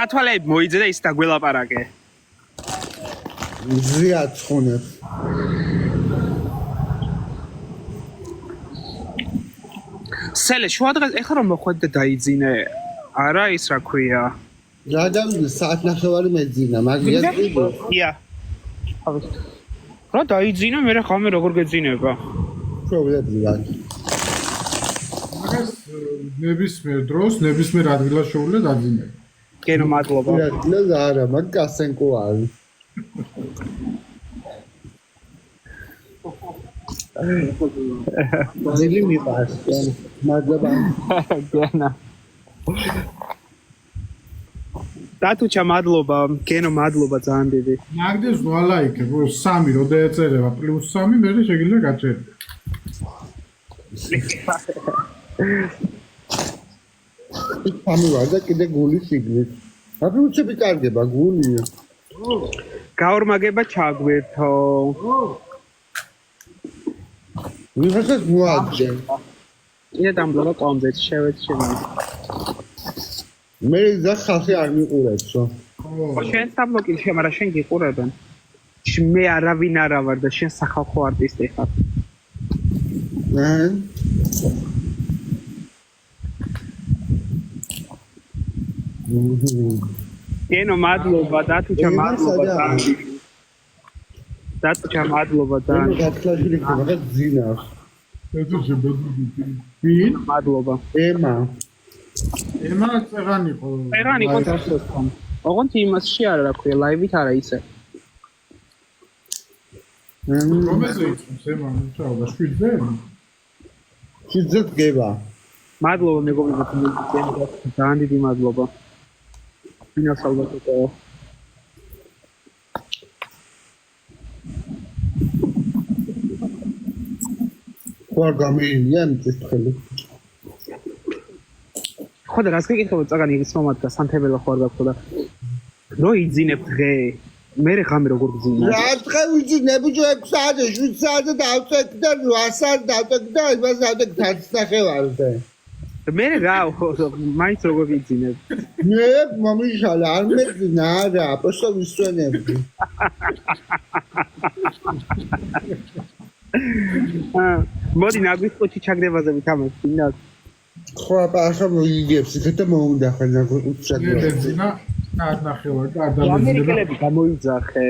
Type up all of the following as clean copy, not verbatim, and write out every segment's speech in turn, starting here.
სათვალეები მოიძე და ის დაგველაპარაკე. ზიაცხონებს. სელე შუადღეს ეხლა რომ მოხვედ და დაიძინე. არა ის რა ქვია. რა დავიძინე საათნახევარი მეძინა, მაგიას ყიდო. ია. რა დაიძინე, მე რა ხამე როგორ გეძინება? პრობლემია. მაგას ნებისმიერ დროს, ნებისმიერ ადგილას შეუძლია დაძინე. გენო მადლობა. რა არა, მაგ გასენკო არის. ძილი მიყავს. მადლობა. გენა. დათუჩა მადლობა, გენო მადლობა ძალიან დიდი. მაგდეს ვალაიქებ, 3 როდა ეწერება +3, მე შეგიძლია გაჭერდე. სამი ვარ და კიდე გული სიგნით. აბი უცები კარგება გული. გაორმაგება ჩაგვერთო. ვიღაცას მოაძე. კიდე დამბლობა კომზეთ შევეცინე. მე და ხალხი არ მიყურებსო. ხო შენ სტაბლოკი შენ არა შენ გიყურებენ. მე არავინ არა ვარ და შენ სახალხო არტისტი ხარ. გენო მადლობა დათუჩა მადლობა დათუჩა მადლობა და მე გათლაშილი ხება ძინა. ეს შეგიძლია. ვინ? მადლობა. ემა წერანი ხო? წერანი ხო დასწრებამ. ოღონდ იმასში არა რა ქვია, ლაივით არა ისე. რომელზე იწვევს ემა? ჩაობა 7-ზე? 7-ზე დგება. მადლობა მეგობრებო, ძალიან დიდი მადლობა. ვინას ალბათო. ხوار გამეინია მიწის ხელი. ხო და რას გეკითხებოდ წაგანი ის მომადგა სანთებელო ხوار გაქვთ და რო იძინებ დღე მე ღამე როგორ გძინა რა დღე ვიძინე ბიჭო 6 საათზე 7 საათზე დავწეკ და 8 საათზე დავწეკ და იმას დავწეკ დაცნახევარზე მე რა მაინც როგორ გიძინებ მე მომიშალა არ მეძინა არა просто ვისვენებდი მოდი ნაგვის ყუთი ჩაგდებაზე ვითამაშ მინდა ხო ახლა მოიგებს იქეთ და მოუნდახე ნაგვის ყუთი ჩაგდება მეძინა ნახევარ და არ დამეძინება ამერიკელები გამოიძახე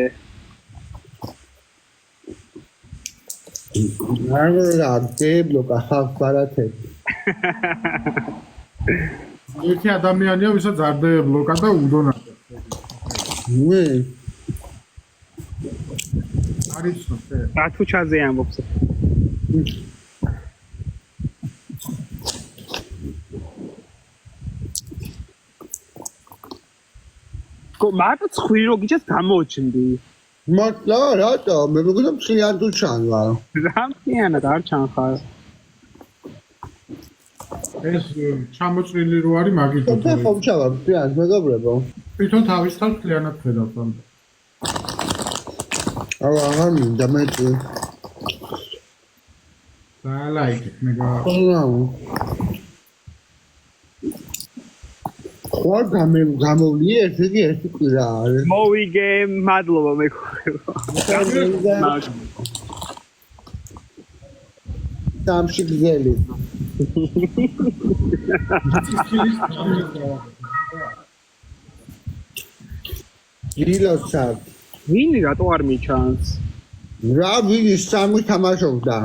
რა დებლოკა ხალხბარათები ერთი ადამიანია ვისაც არ დებლოკა და უდონა მე არის ხოთე დათუჩაზე ამბობს მარტო ხვირო გიჩას გამოჩნდი მართლა რატო მე მეგონა მთლიან თუ ჩანვარ რამთლიანად არ ჩანხარ ეს ჩამოჭრილი რო არის მაგითო და ხომ ჩავარ მთლიან მეგობრებო თვითონ თავის თავს მთლიანად ხედავთ ამ აღარ მინდა მე ლაიქეთ მეგა ხوار გამოვლია ესე იგი ერთი კვირა არის მოვიგე მადლობა მეგობრებო სამში გზელი დილოცა ვინი რატო არ მიჩანს რა ვინი სამი თამაშობდა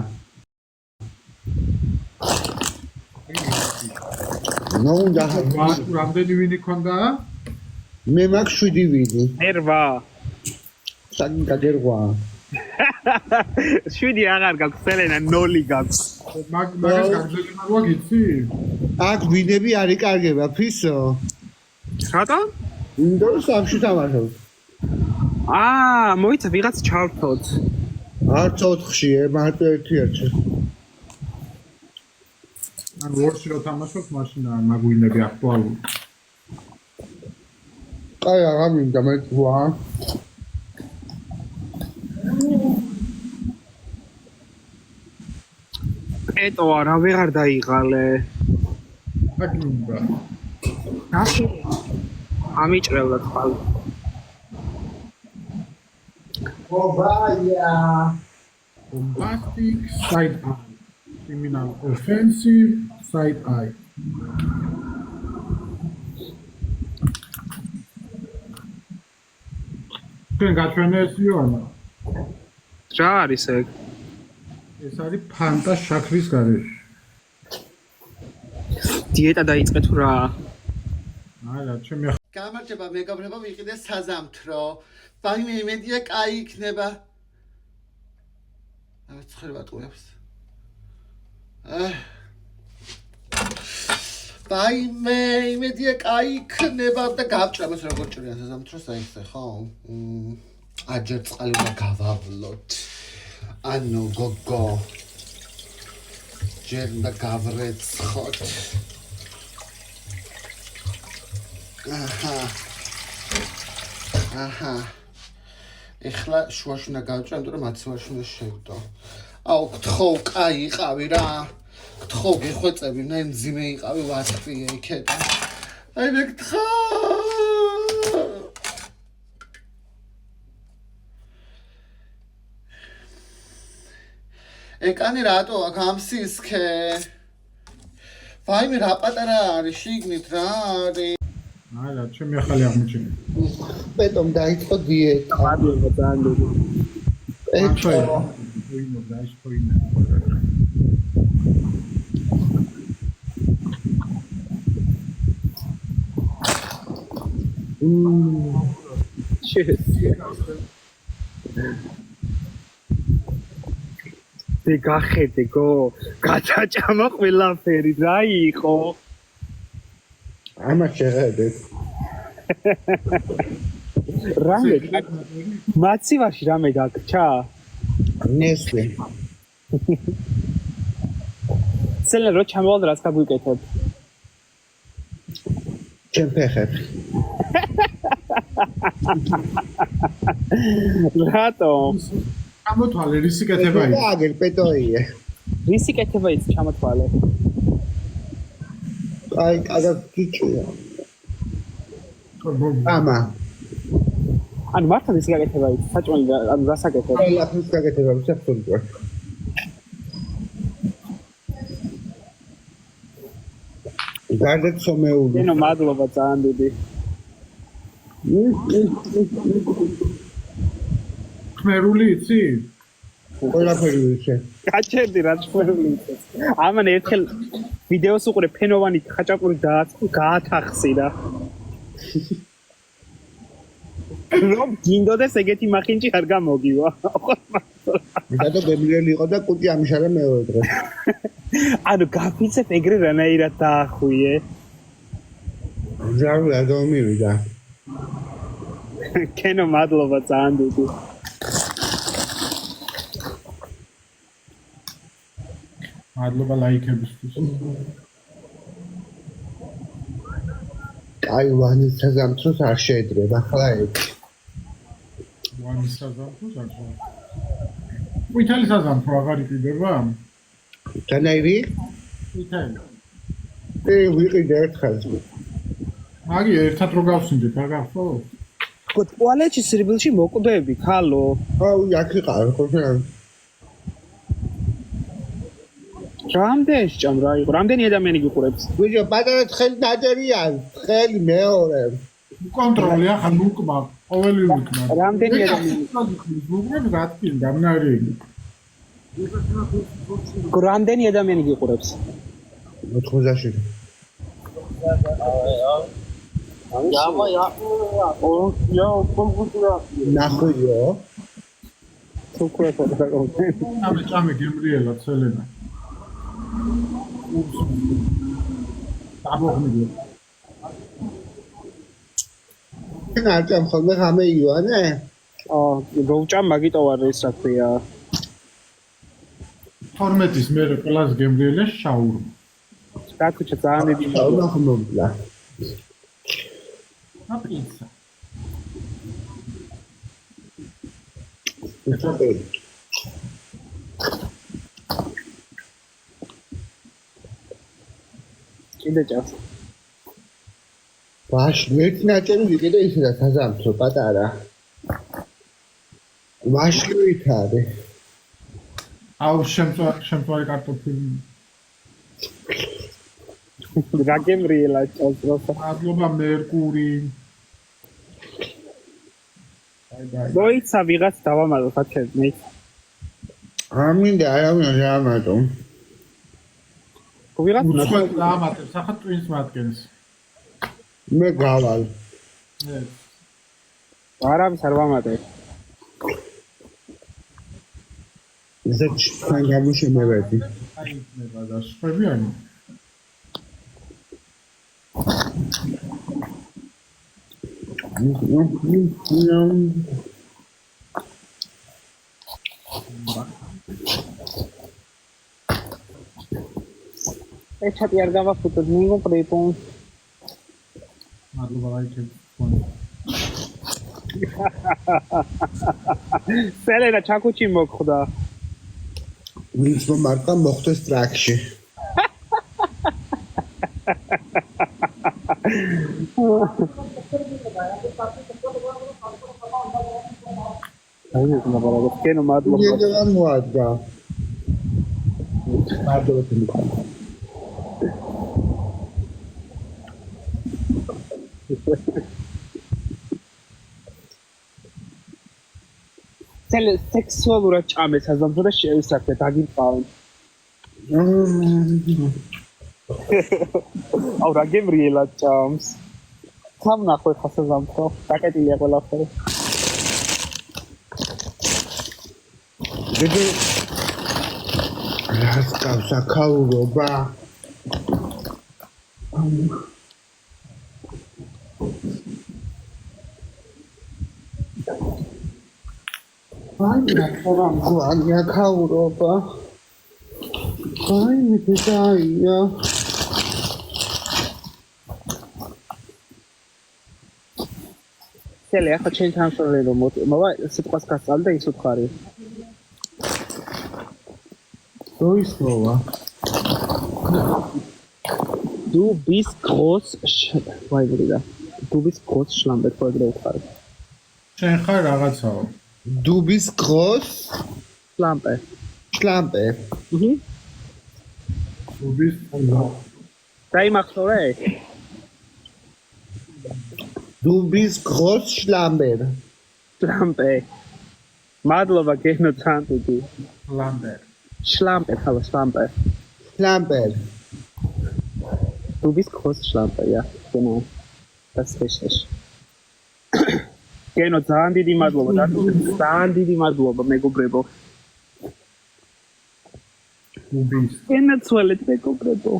ნუ და რამდენი ვინი ქონდა? მე მაქვს 7 ვინი. 8. საგინ გადერღვა. 7 აღარ გაქვს, სელენა 0 გაქვს. მაგას გაგზელება რა გიცი? აქ ვინები არ იკარგება, ფისო. რატო? ინდო სამში თამაშობ. მოიცა ვიღაც ჩავთოთ. არც 4-ში, მარტო 1-1. ან ვორში რო თამაშობ, მაშინ მაგვინები აქტუალური. აი, აღარ მინდა მე თქვა. ეტო არა ვეღარ დაიღალე. აგინდა. ამიჭრევდა თვალ. ობაია. Bombastic side eye. Criminal offensive side eye. Თქვენ გაჩვენეს იონა. რა არის ეგ? ეს არის ფანტა შაქრის გარეშე. დიეტა დაიწყე თუ რა? არა, ჩემი გამარჯობა მეგობრებო, ვიყიდე საზამთრო. ვაიმე იმედია კაი იქნება. აცხრება ტყუებს. ვაიმე იმედია კაი იქნება და გავჭრაბოს როგორ ჭრია საზამთროს აიხსე ხო? აჯერ წყალი უნდა გავავლოთ. ანუ გოგო ჯერ უნდა გავრეცხოთ. აჰა. ეხლა შუაში უნდა გავჭრა, იმიტომ რომ მაცივარში უნდა შევდო. აუ, გთხოვ, კაი იყავი რა. გთხოვ, გეხვეწები, მე მძიმე იყავი, ვასწრიე იქედა. აი მე გთხოვ. ეკანი რატო აქ ამსისქე? ვაიმე რა პატარა არის შიგნით რა არის? არა, ჩემი ახალი აღმოჩენა. პეტომ დაიწყო დიეტა. მადლობა ძალიან დიდი. ვინო დაიშფოინა. გახედე გო, გადაჭამა ყველაფერი, რა იყო? ამა შეხედეთ. რამე მაცივარში რამე გაგჭა? ნესლი. ცელე რო ჩამოვალ რას გაგვიკეთებ? ჩემ ფეხებს. რატო? ამოთვალე რისი კეთება იქ. აგერ პეტოია. რისი კეთება ის ჩამოთვალე? აი, კადა კიჭია. ამა. ანუ მართლა ის გაკეთება ის საჭმელი ანუ რასაკეთებ? აი, ლაფის გაკეთება საფრთხე. გარდაც სომეული. ენო მადლობა ძალიან დიდი. ხმერული იცი? ყველაფერი ვიცი. გაჩერდი რა ჩვენი ის. ამან ერთხელ ვიდეოს უყურე ფენოვანი ხაჭაპური გაათახსირა. რომ გინდოდეს ეგეთი მახინჭი არ გამოგივა. მიდადო გემრიელი იყო და კუჭი ამიშალა მეორე დღეს. ანუ გაფიცებ ეგრე რანაირად დაახვიე. ზარუ ადამივიდა. კენო მადლობა ძალიან დიდი. მადლობა ლაიქებისთვის. აი, ვანის საზამთროს არ შეედრება, ახლა ეგ. ვანის საზამთროს არ შეედრება. ვითელი საზამთრო აღარ იყიდება? განაირი? ვითელი. ვიყიდე ერთხელ. მაგი ერთად რო გავსინდეთ, არ გახსოვს? ხო, ტუალეტში სრიბილში მოკვდები, ხალო. აუ, აქ იყავ, ხო შენ. რამდენი ჭამ რა იყო? რამდენი ადამიანი გიყურებს? ვიჟო, პატარა თხელი დაჭერია, თხელი მეორე. კონტროლი ახლა უკმა, ყოველი უკმა. რამდენი ადამიანი? უბრალოდ რატკინ დამნარიელი. რამდენი ადამიანი გიყურებს? 80-ში. ნახოიო. თუკრა ფოტოგრაფია. ამე ჭამე გემრიელა ცელენა. დაბოღმიდე. ენა ჭამ ხოლმე ხამე ივანე? როჭამ მაგიტო არ ის რა ქვია. 12-ის მერე კლას გემრიელა შაურმა. დაკუჩა ძალიან დიდი. შაურმა ხმობლა. აპიცა. კიდე ჭას. ვაშლი ერთი ნაჭერი ვიყიდე ისედაც აზამთრო პატარა. ვაშლივით არის. აუ შემწვარი კარტოფილი. რა გემრიელა ჭოს როცა. მადლობა მერკური. მოიცა ვიღაც დავამატო საჩერნი. ამინდა არავინ არ ამატო. ვიღაც უცხოეთ დაამატებს, ახლა twins მათგენს. მე გავალ. არავის არ ვამატე. ზეჩთან გამიშემევები. აი ნება და შევიანი. ეჩატი არ გავაფუტოთ, მიგოყრიფო. მადლობა ლაიქებს. სელენა ჩაკუჩი მოგხვდა. ვინც მომართა მოხდეს ტრაქში. აი ეს ნაბარაგო კენო მადლობა. იედა მოადგა. მადლობა თვითონ. სელე სექსუალურად ჭამეს აზამთრო და შევისახე დაგიყვავენ. აუ რა გემრიელა ჭამს. სამ ნახო ხა საზამთრო. დაკეტილია ყველაფერი. დიდი რას გავსაკაურობა. აი რა ქაურობა. აი მიდაია. სელე ახლა ჩვენ თანამშრომლები მოვა სიტყვას გასწავლი და ის უთხარი. როისმოვა. Du bist groß. ვაიბრიდა. Du bist groß schlampe ხო ეგრე უთხარი. შენ ხარ რაღაცაო. Du bist groß. Schlampe. Schlampe. Mhm. Du bist დაიმახსოვრე? Du bist groß Schlampe. Schlampe. მადლობა გენო ცანტუდი. ლამბერ. Schlampe, hallo Schlampe. Schlampe. Du bist groß Schlampe, ja, genau. Das ist richtig. გენო ძალიან დიდი მადლობა და ძალიან დიდი მადლობა მეგობრებო. Du bist. ენაცვალეთ მეგობრებო.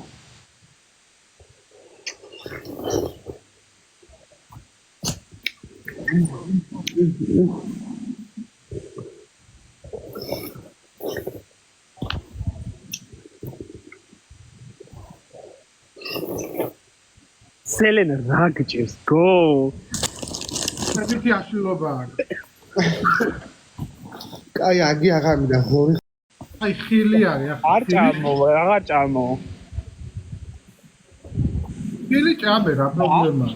სელენა რა გჭირს გო? ერთი აშლილობა აქვს. კაი აგი აღამიდა ხორი. აი ხილი არის ახლა. არ ჭამო, აღარ ჭამო. ხილი ჭამე რა პრობლემაა.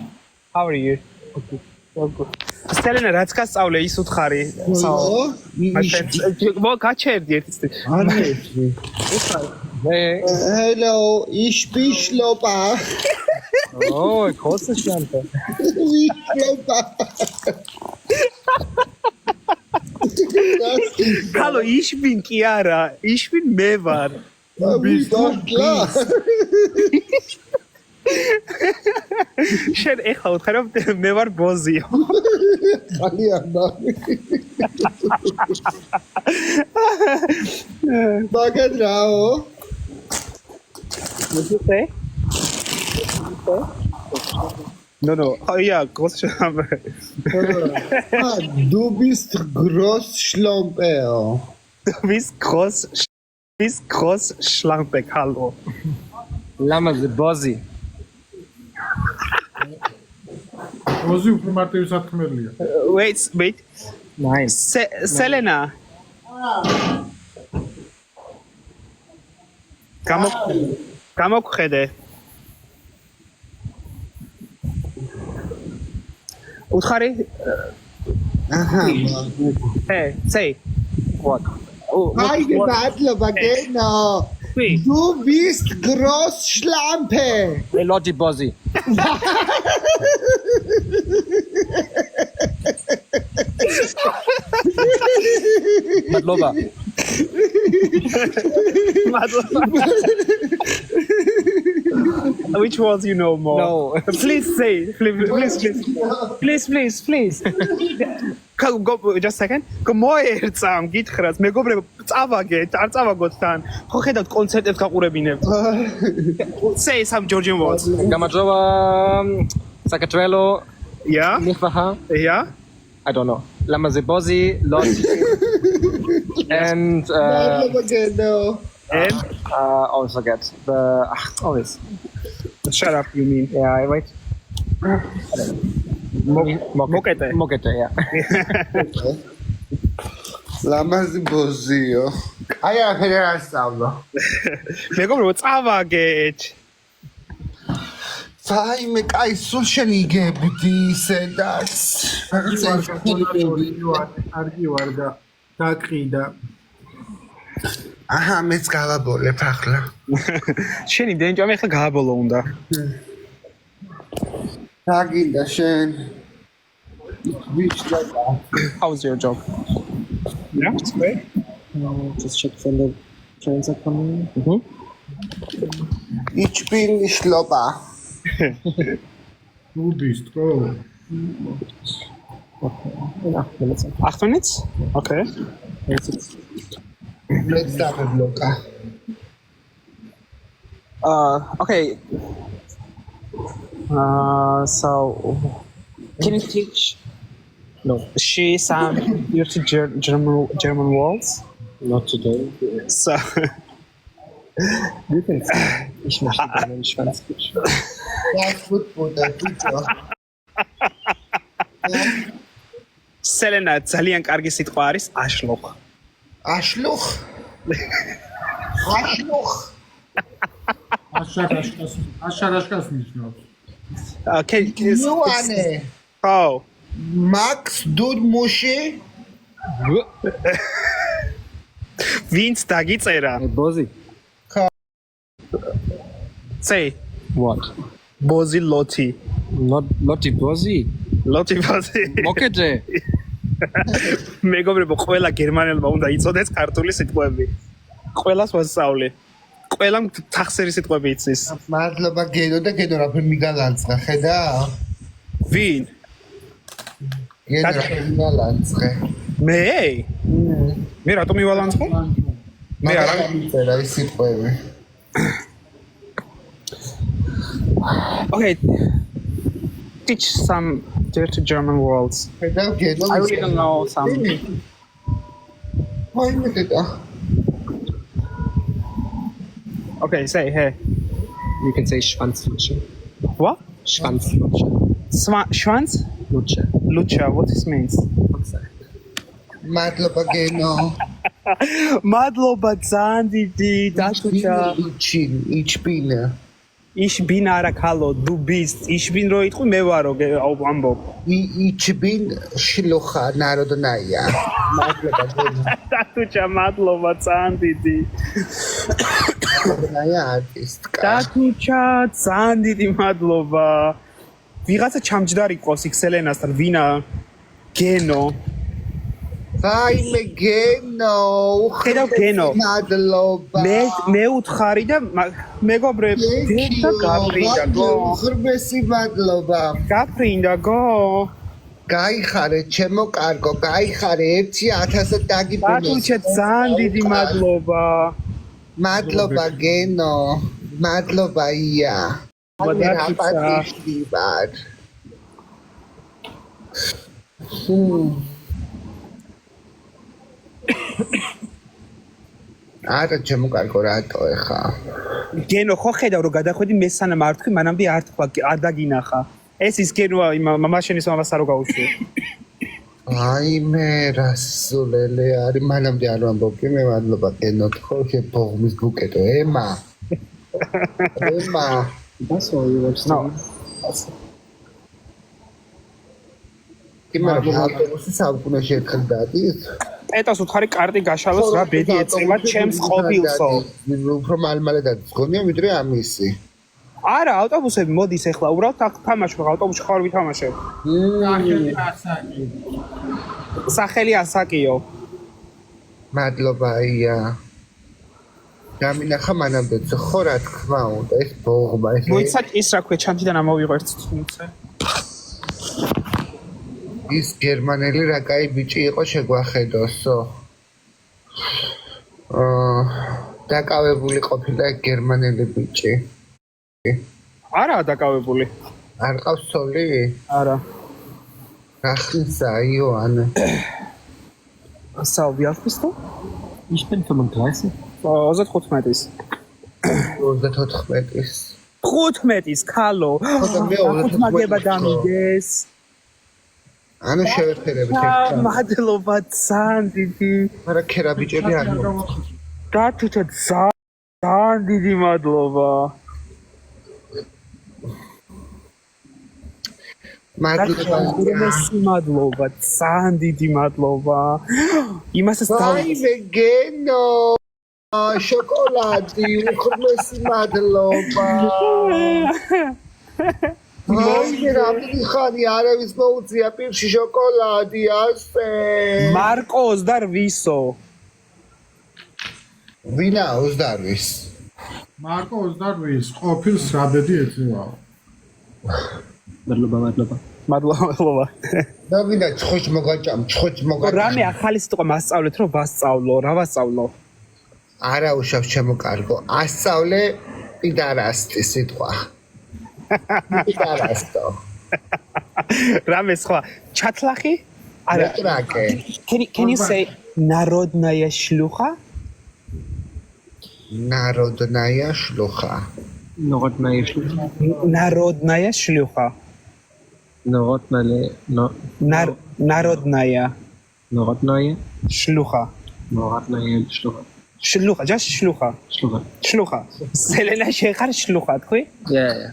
How are you? Okay. სელენა რაც გასწავლე ის უთხარი. მო გაჩერდი ერთის. ანეთი. Hello, ich bin Schlopa. Oh, große Schlampe. Ich Schlopa. Hallo, ich bin Chiara. Ich bin Mevar. Du bist doch klar. შენ ეხლა უთხარ რომ მე ვარ ბოზიო. ხალიანა. ბაგადრაო. მოძე? No, ja, groß Schlampe. Du bist groß Schlompeo. Du bist groß Schlampe, hallo. Lama the Bozi. როზი უფრო მარტივი სათქმელია. Wait. Nice. Selena. გამოგხედე. უთხარი? Hey, say. What? Hi, მადლობა გენო. Du bist groß Schlampe. Lotti Bozzi. Madloba. Which ones you know more? No. Please say. Please. Go just a second. Გამოერცა მგითხრათ, მეგობრებო, წავაგეთ, არ წავაგოთ თან. ხო ხედავთ კონცერტებს გაყურებინებთ. Say some Georgian words. Gamadrova. Sakatwelo. Yeah? Nifaha. Yeah? I don't know. Lamaze Bozzi. Lotti. And მადლობა გენო. And always forget the always. shut up, you mean? Yeah, wait. Mokete. Mokete, yeah. ლამაზი ბოზიო. აი ახლა რა სწავლა. მეგობრებო, წავაგეთ. საიმე კაი სულ შენიგებდი ისედაც. კარგი ვარ და დაკრიდა. აჰა, მეც გავაბოლებ ახლა. შენი დენჭამი ახლა გააბოლო უნდა. რა გინდა შენ? ვიჩლება. How's your job? Yeah, it's great. Just check when the trains are coming. Ich bin შლობა. Du bist go. 8 minutes? Okay. მეც დავებლოკა. Okay. So can you teach? No, She some German words. not today. So You can see. Ich möchte deinen Schwanz küssen. Das gut wurde bitte. Selena ძალიან კარგი სიტყვა არის აშლოხ. აშლუხ. აშარაშკას ნიშნავს. Okay. ნუანე. Oh. Max Durmushi. ვინც დაგიწერა? Bozzi. Say What? Bozzi Lotti. Not Lotti Bozzi. Lotti Bozzi. Mokete. მეგობრებო, ყველა გერმანელმა უნდა იცოდეს ქართული სიტყვები. ყველას ვასწავლე. ყველამ თახსერი სიტყვები იცის. მადლობა გენო და გენო რაფერ მიგალანցრა, ხედა? ვინ? გენო რაფერ მიგალანցრე. მე რატომ მივალანցხო? მე არა მიწერა ის სიტყვები. Okay. Teach some dirty German words. ხედა გენო. I really don't know some. აი მეტა. Okay, say hey. You can say Schwanzlutsche. What? Schwanzlutsche. Schwanz? Lutsche. Lucha, what this means? მადლობა გენო. მადლობა ძალიან დიდი დაშუჩა. Ich bin. Ich bin არა ქალო, du bist. Ich bin რო იტყვი მე ვარო, ამბობ. Ich bin შლოხა ნაროდნაია. მადლობა გენო. დაშუჩა მადლობა ძალიან დიდი. ნაია არტისტკა. დაშუჩა ძალიან დიდი მადლობა. ვიღაცა ჩამჯდარი ყავს იქ სელენასთან, ვინა? გენო. საიმე გენო. ხედავ გენო. მადლობა. მე უთხარი და მეგობრებს და გაფრინდა გო. ღრმესი მადლობა. გაფრინდა გო. გაიხარე ჩემო კარგო, გაიხარე 1000-ად დაგიბუნე. დაშუჩა ძალიან დიდი მადლობა. მადლობა გენო. მადლობა ია. მადლობა. არა ჩემო კარგო რატო ეხა? გენო ხო ხედავ რომ გადახვედი მესანა მართქვი, მანამდე არ თქვა, არ დაგინახა. ეს ის გენოა იმ მამაშენის მამას არ გავუშვი. აი მე რასულელე არის მანამდე არ ვამბობი მე მადლობა გენო თქო შეგողმის ბუკეტო ემა. That's all you want to No. იმერე ავტობუსი საუკუნეში ერთხელ დადის. პეტას უთხარი კარტი გაშალოს რა ბედი ეწევა ჩემს ყოფილსო. უფრო მალე დადის გონია ვიდრე ამისი. არა, ავტობუსები მოდის ახლა, უბრალოდ აქ თამაშობ, ავტობუსში ხარ ვითამაშებ. სახელი ასაკიო. მადლობა ია. გამინახა მანამდე ხო რა თქმა უნდა ეს ბოღმა ეს მოიცად ის რა ქვია ჩანთიდან ამოვიღო ერთ თუნცე. ის გერმანელი რა კაი ბიჭი იყო შეგვახედოსო. დაკავებული ყოფილა გერმანელი ბიჭი. არა დაკავებული. არ ყავს ცოლი? არა. ახლისა იოანე. Salve, Augusto. Ich bin 35. 35-ის. 34-ის. 15-ის, ქალო. მაგება დამიდეს. ანუ შევეფერებით ერთად. მადლობა ძალიან დიდი. მაგრამ ქერა ბიჭები არ დათუთა ძალიან დიდი მადლობა. მადლობა. მადლობა, ძალიან დიდი მადლობა. იმასაც ვაიმე გენო. შოკოლადი, უხრმესი მადლობა. ვაიმე რამდენი ხანი არავის მოუწია პირში შოკოლადი ასე. მარკო 28-ო. ვინა 28-ის? მარკო 28-ის ყოფილს რა ბედი ეწევაო. მადლობა. მადლობა. და ვინა ცხოც მოგაჭამ. რამე ახალი სიტყვა მასწავლეთ რომ ვასწავლო, რა ვასწავლო? არა უშავს ჩემო კარგო. ასწავლე პიდარასტი სიტყვა. პიდარასტო. რამე სხვა ჩათლახი? არა. ტრაკე. Can you say народная шлюха? Народная шлюха. Народная шлюха. Народная шлюха. Народная шлюха. шлюха, just шлюха. шлюха. Selena შეხარ шлюха, თქვი? Yeah.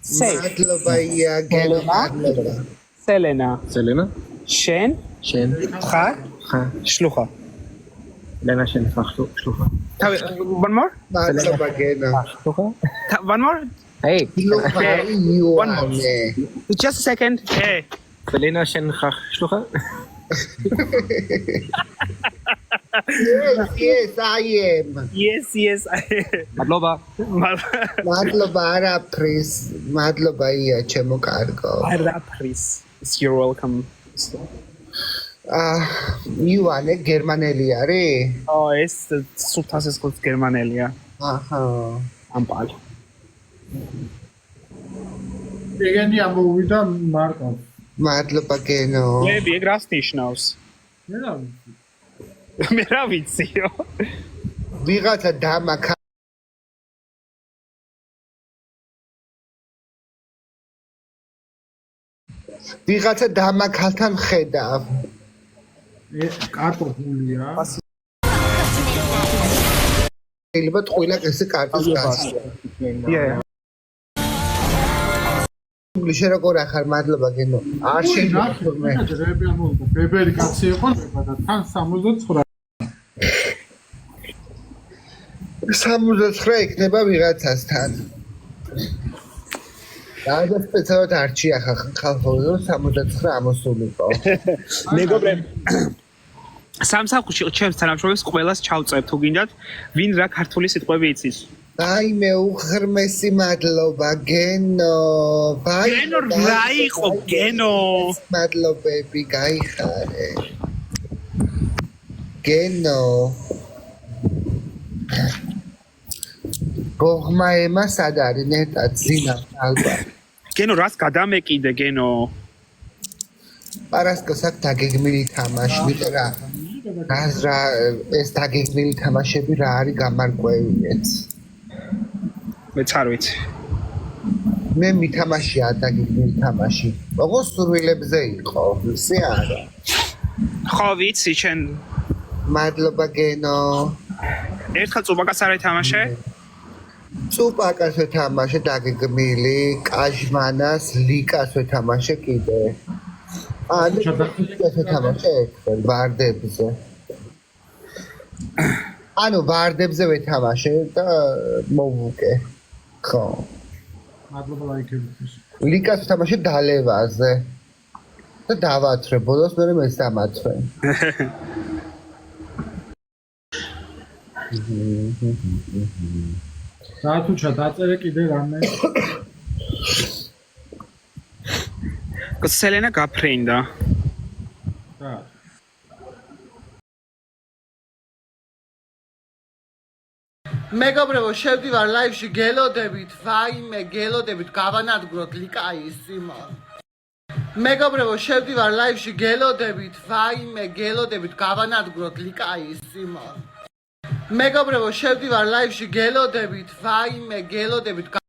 Say. მადლობა ია გენო მადლობა. Selena. შენ შენ ხარ шлюха. ლენა შენ ხარ шлюха. One more? მადლობა გენო. шлюха. One more? Hey. იოანე. Just a second. Hey. ლენა შენ ხარ шлюха. Yes, I am. Yes. მადლობა. მადლობა არაფრის. მადლობა ია ჩემო კარგო. არაფრის. You're welcome. იოანე გერმანელი არის? ეს სულთასის ყურს გერმანელია. აჰა. ამპალი. ეგენი ამოვიდა მარკო. მადლობა გენო. მე ეგრას ნიშნავს. მე რა ვიციო. ვიღაცა დამაკა ვიღაცა დამაკალთან ხედავ. კარტოფულია. შეიძლება ტყუილა ესე კარტის გასწრა. Yeah. შენ როგორ ახარ მადლობა გენო. არ შეიძლება მე. რები ამოვიდა. ბებერი კაცი იყო და თან 69. 69 იქნება ვიღაცასთან. და სპეციალურად არჩი ახლა ხალხო 69 ამოსულიყო. მეგობრებო სამსახურში ჩემს თანამშრომლებს ყველას ჩავწევ თუ გინდათ ვინ რა ქართული სიტყვები იცის. აი მე უღრმესი მადლობა გენო. გენო რა იყო გენო? მადლობები გაიხარე. გენო. ბოღმაემა სად არის ნეტად ზინავს ალბათ. გენო რას გადამეკიდე გენო? პარასკევს აქ დაგეგმილი თამაში, ვიტყვი რა. გაზრა ეს დაგეგმილი თამაშები რა არის გამარკვევინეთ. მეც არ ვიცი. მე მითამაშია დაგეგმილი თამაში. ოღონდ სურვილებზე იყო, ისე არა. ხო ვიცი შენ მადლობა გენო. ერთხელ წუბაკას არ ეთამაშე? წუბაკას ეთამაშე დაგეგმილი, კაჟმანას, ლიკას ეთამაშე კიდე. ეს თამაშე ვარდებზე. ანუ ვარდებზე ვეთამაშე და მოვუკე. ხო. მადლობა ლაიქებისთვის. ლიკას ვთამაშე დალევაზე. და დავათრე, ბოლოს მე მეც დამათრე. დაათუჩა დაწერე კიდე რამე. სელენა გაფრინდა. და მეგობრებო, შევდივარ ლაივში, გელოდებით, ვაიმე, გელოდებით, გავანადგუროთ ლიკაის სიმონ. მეგობრებო, შევდივარ ლაივში, გელოდებით, ვაიმე, გელოდებით, გავანადგუროთ ლიკაის სიმონ. მეგობრებო, შევდივარ ლაივში, გელოდებით, ვაიმე, გელოდებით.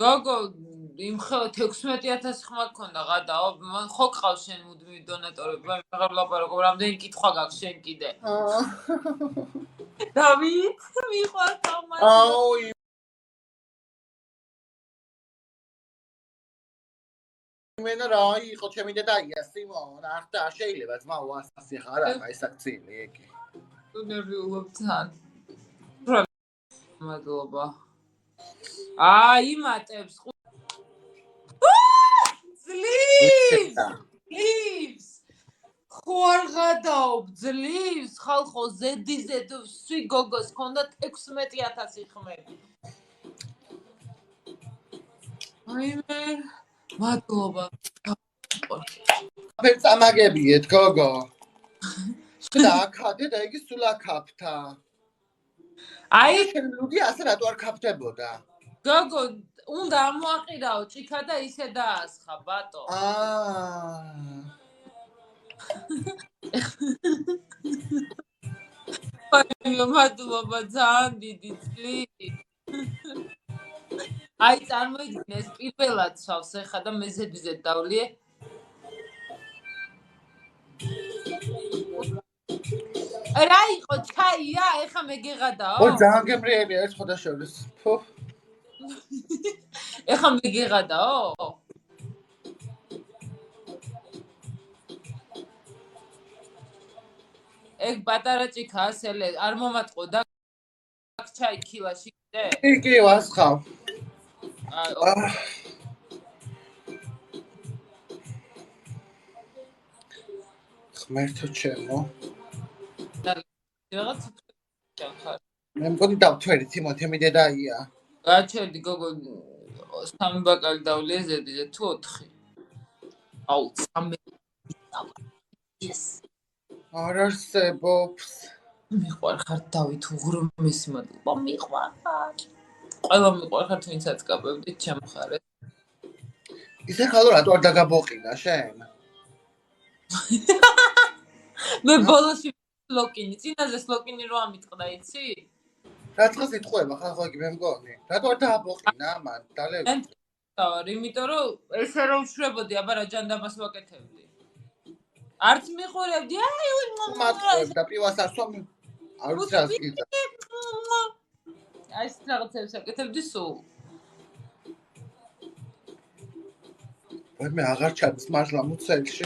გოგო, იმ 16,000 ხმა გქონდა ღადაო, მან ხო გყავს შენ მუდმივი დონატორები, მე აღარ ვლაპარაკობ, რამდენი კითხვა გაქვს შენ კიდე. დავით, მიყვარს თამაში. აუ, იმენა რა იყო ჩემი დედაია სიმონ, ახლა შეიძლება ძმა 100 ხარ არა ეს აქციელი ეგი. ნერვიულობ თან. მადლობა. აი მატებს. ძლივს. ხო არ გადაობ ძლივს, ხალხო ზედიზედ სვი გოგოს ქონდა 16,000 ხმები. აი მე მადლობა. ფერ წამაგებიეთ გოგო. და ხადე და იგი სულ აკაფთა. აი ლუდი ასე რატო არ ქაფთებოდა? გოგო, უნდა ამოაყირაო ჭიქა და ისე დაასხა, ბატო. მადლობა, ძალიან დიდი წლი. აი წარმოიდგინე, ეს პირველად სვავს ეხა და მე ზედიზედ დავლიე. რა იყო ჩაია? ეხა მე გეღადაო? ო ძალიან გემრიელია ეს ხოდა შორის. ფუ. ეხა მე გეღადაო? ეგ პატარა ჭიქა ასელე არ მომატყო და ჩაი ქილაში კიდე? კი, ვასხავ. ღმერთო ჩემო. რაღაც ხარ. მე მგონი დავთვერი თიმოთემი დედაია. გაჩერდი გოგო 3 ბაკალი დავლიე ზედიზე თუ 4. აუ 3. ეს არ არსებობს. მიყვარხარ დავით უღრმესი მადლობა მიყვარხარ. ყველა მიყვარხარ თუნდაც კაპებდით ჩემხარეთ. ისე ხალო რატო არ დაგაბოყინა შენ? მე ბოლოში სლოკინი, წინაზე სლოკინი რო ამიტყდა, იცი? რაცხას იტყვება ხახო იგი მე მგონი. რატო არ დააბოყინა მან დალევი. თავარ, იმიტომ რომ ესე რომ შრებოდი, აბა რა ჯანდაბას ვაკეთებდი. არც მიყურებდი, მათყობ და პივას ასვამ არ ვიცი რა გიწა. აი ეს რაღაცებს ვაკეთებდი სულ. მე აღარ ჩადის მართლა მუცელში.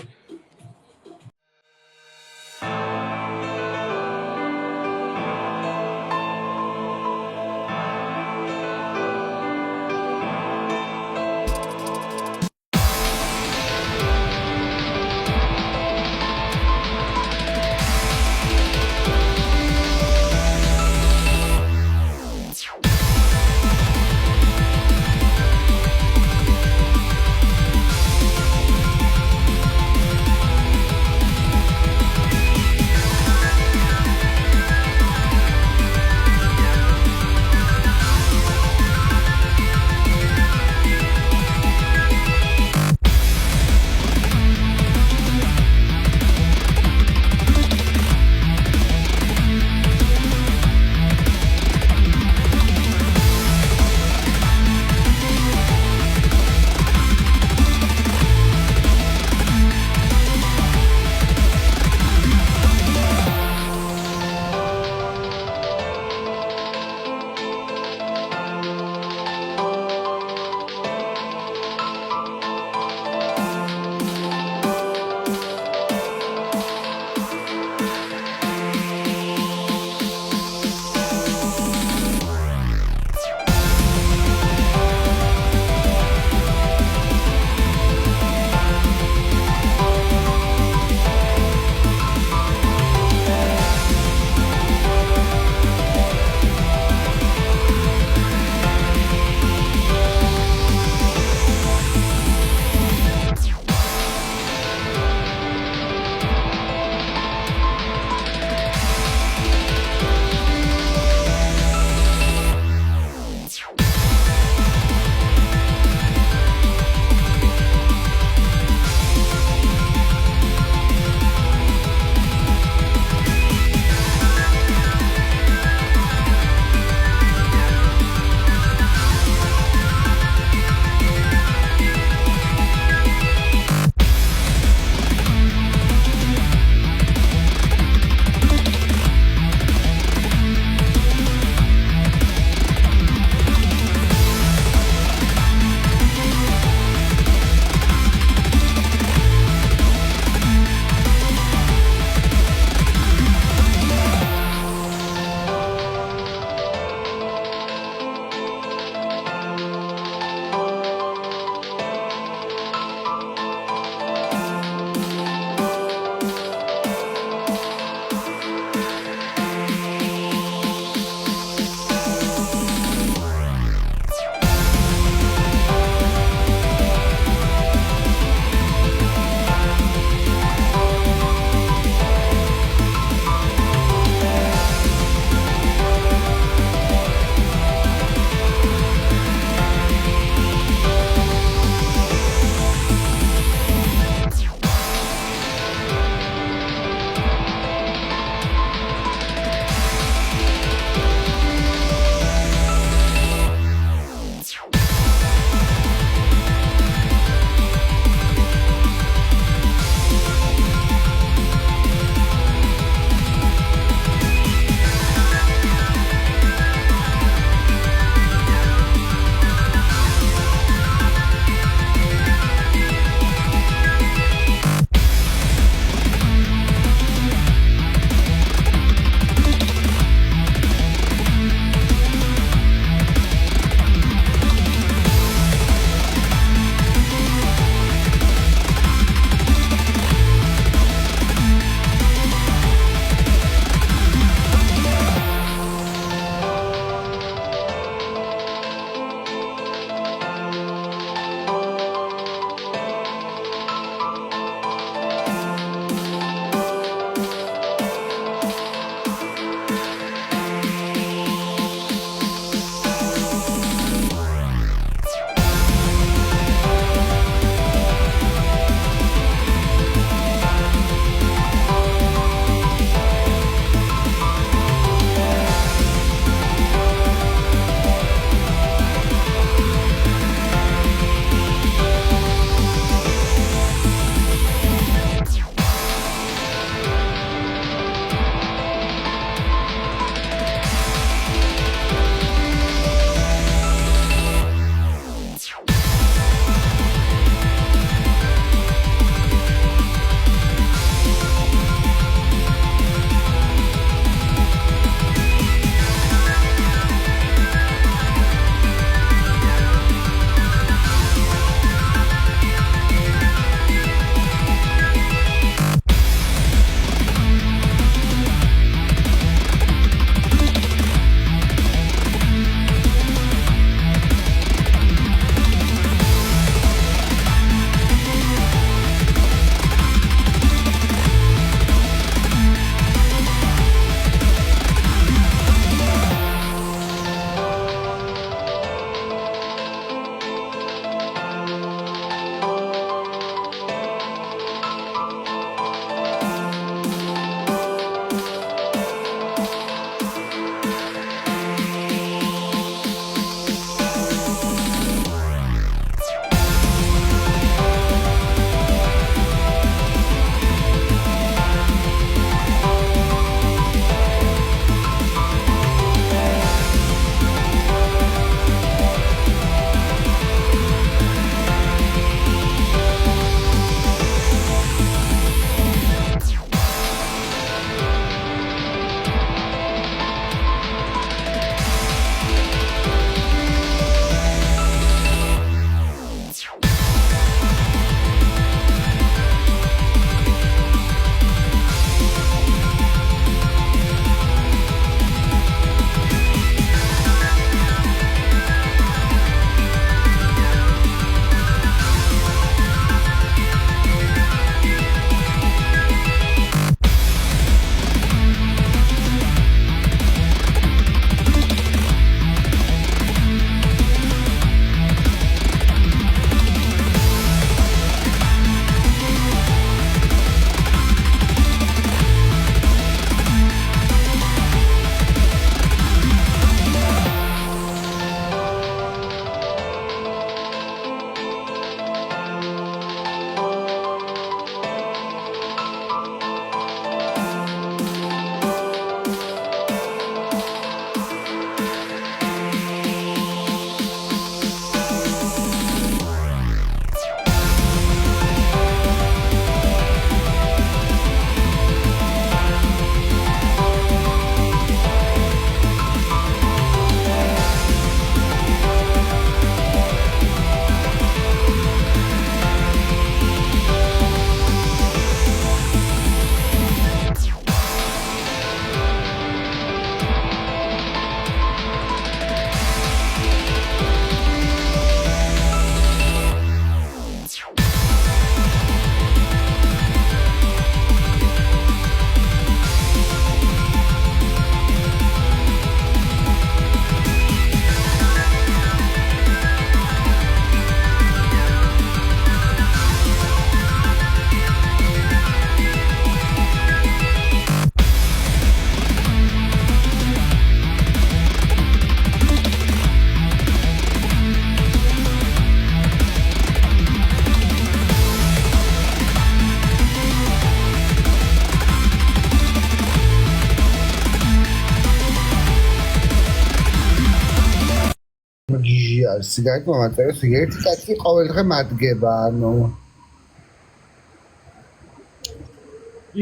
არის სიგარეტი მომაწეროს ერთი კაცი ყოველდღე მადგება ანუ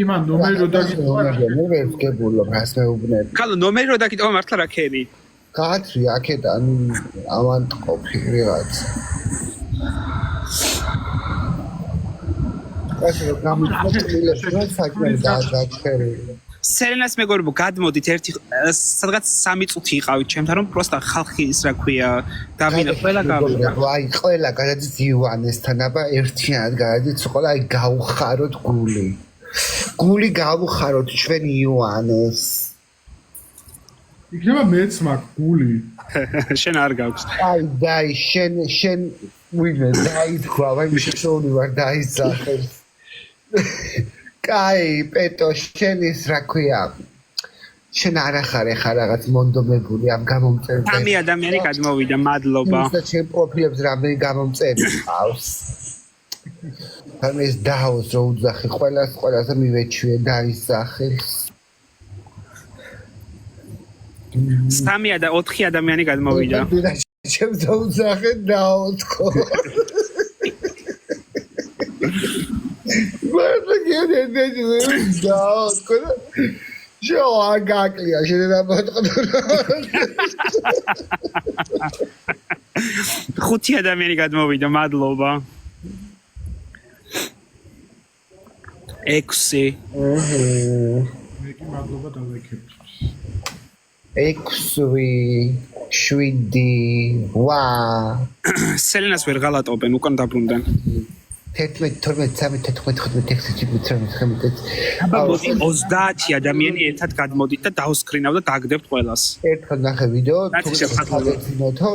იმან ნომერი რო დაგიტოვა მე ვერ ვგებულობ რას მეუბნები ხალო ნომერი რო დაგიტოვა მართლა რა ქენი გაათრი აქედან ამან ყოფი ვიღაც ასე რომ გამიწვევს საჭმელი დააჩერილი სელენას მეგობრებო გადმოდით ერთი სადღაც 3 წუთი იყავით ჩემთან რომ პროსტა ხალხი ის რა ქვია დავინა ყველა გავიდა აი ყველა გადადის ივანესთან აბა ერთიანად გადადის ყველა აი გავხაროთ გული გავხაროთ ჩვენ ივანეს იქნება მეც მაგ გული შენ არ გაქვს აი დაი შენ ვინმე დაითქვა ვაი მიშოუნი ვარ დაისახეს კაი პეტო შენ ის რა ქვია შენ არ ახარ ახლა რაღაც მონდომებული ამ გამომწერებს სამი ადამიანი გადმოვიდა მადლობა და შენ პროფილებს რამდენი გამომწერი ყავს ამ ეს დაოს რო უძახი ყველაზე მივეჩვიე დაისახეს 3 და 4 ადამიანი გადმოვიდა ჩემს დაუძახე დაოთქო მარტო გენდე დაოთქო შო აგაკლია შეიძლება 5 ადამიანი გადმოვიდა მადლობა 6 მე კი მადლობა დავეკეთე 6 7 სელენას ვერ ღალატობენ უკან დაბრუნდნენ 11 12 13 14 აბა 30 ადამიანი ერთად გადმოდით და დავსკრინავ და დაგდებთ ყველას ერთხელ ნახე ვიდეო თუ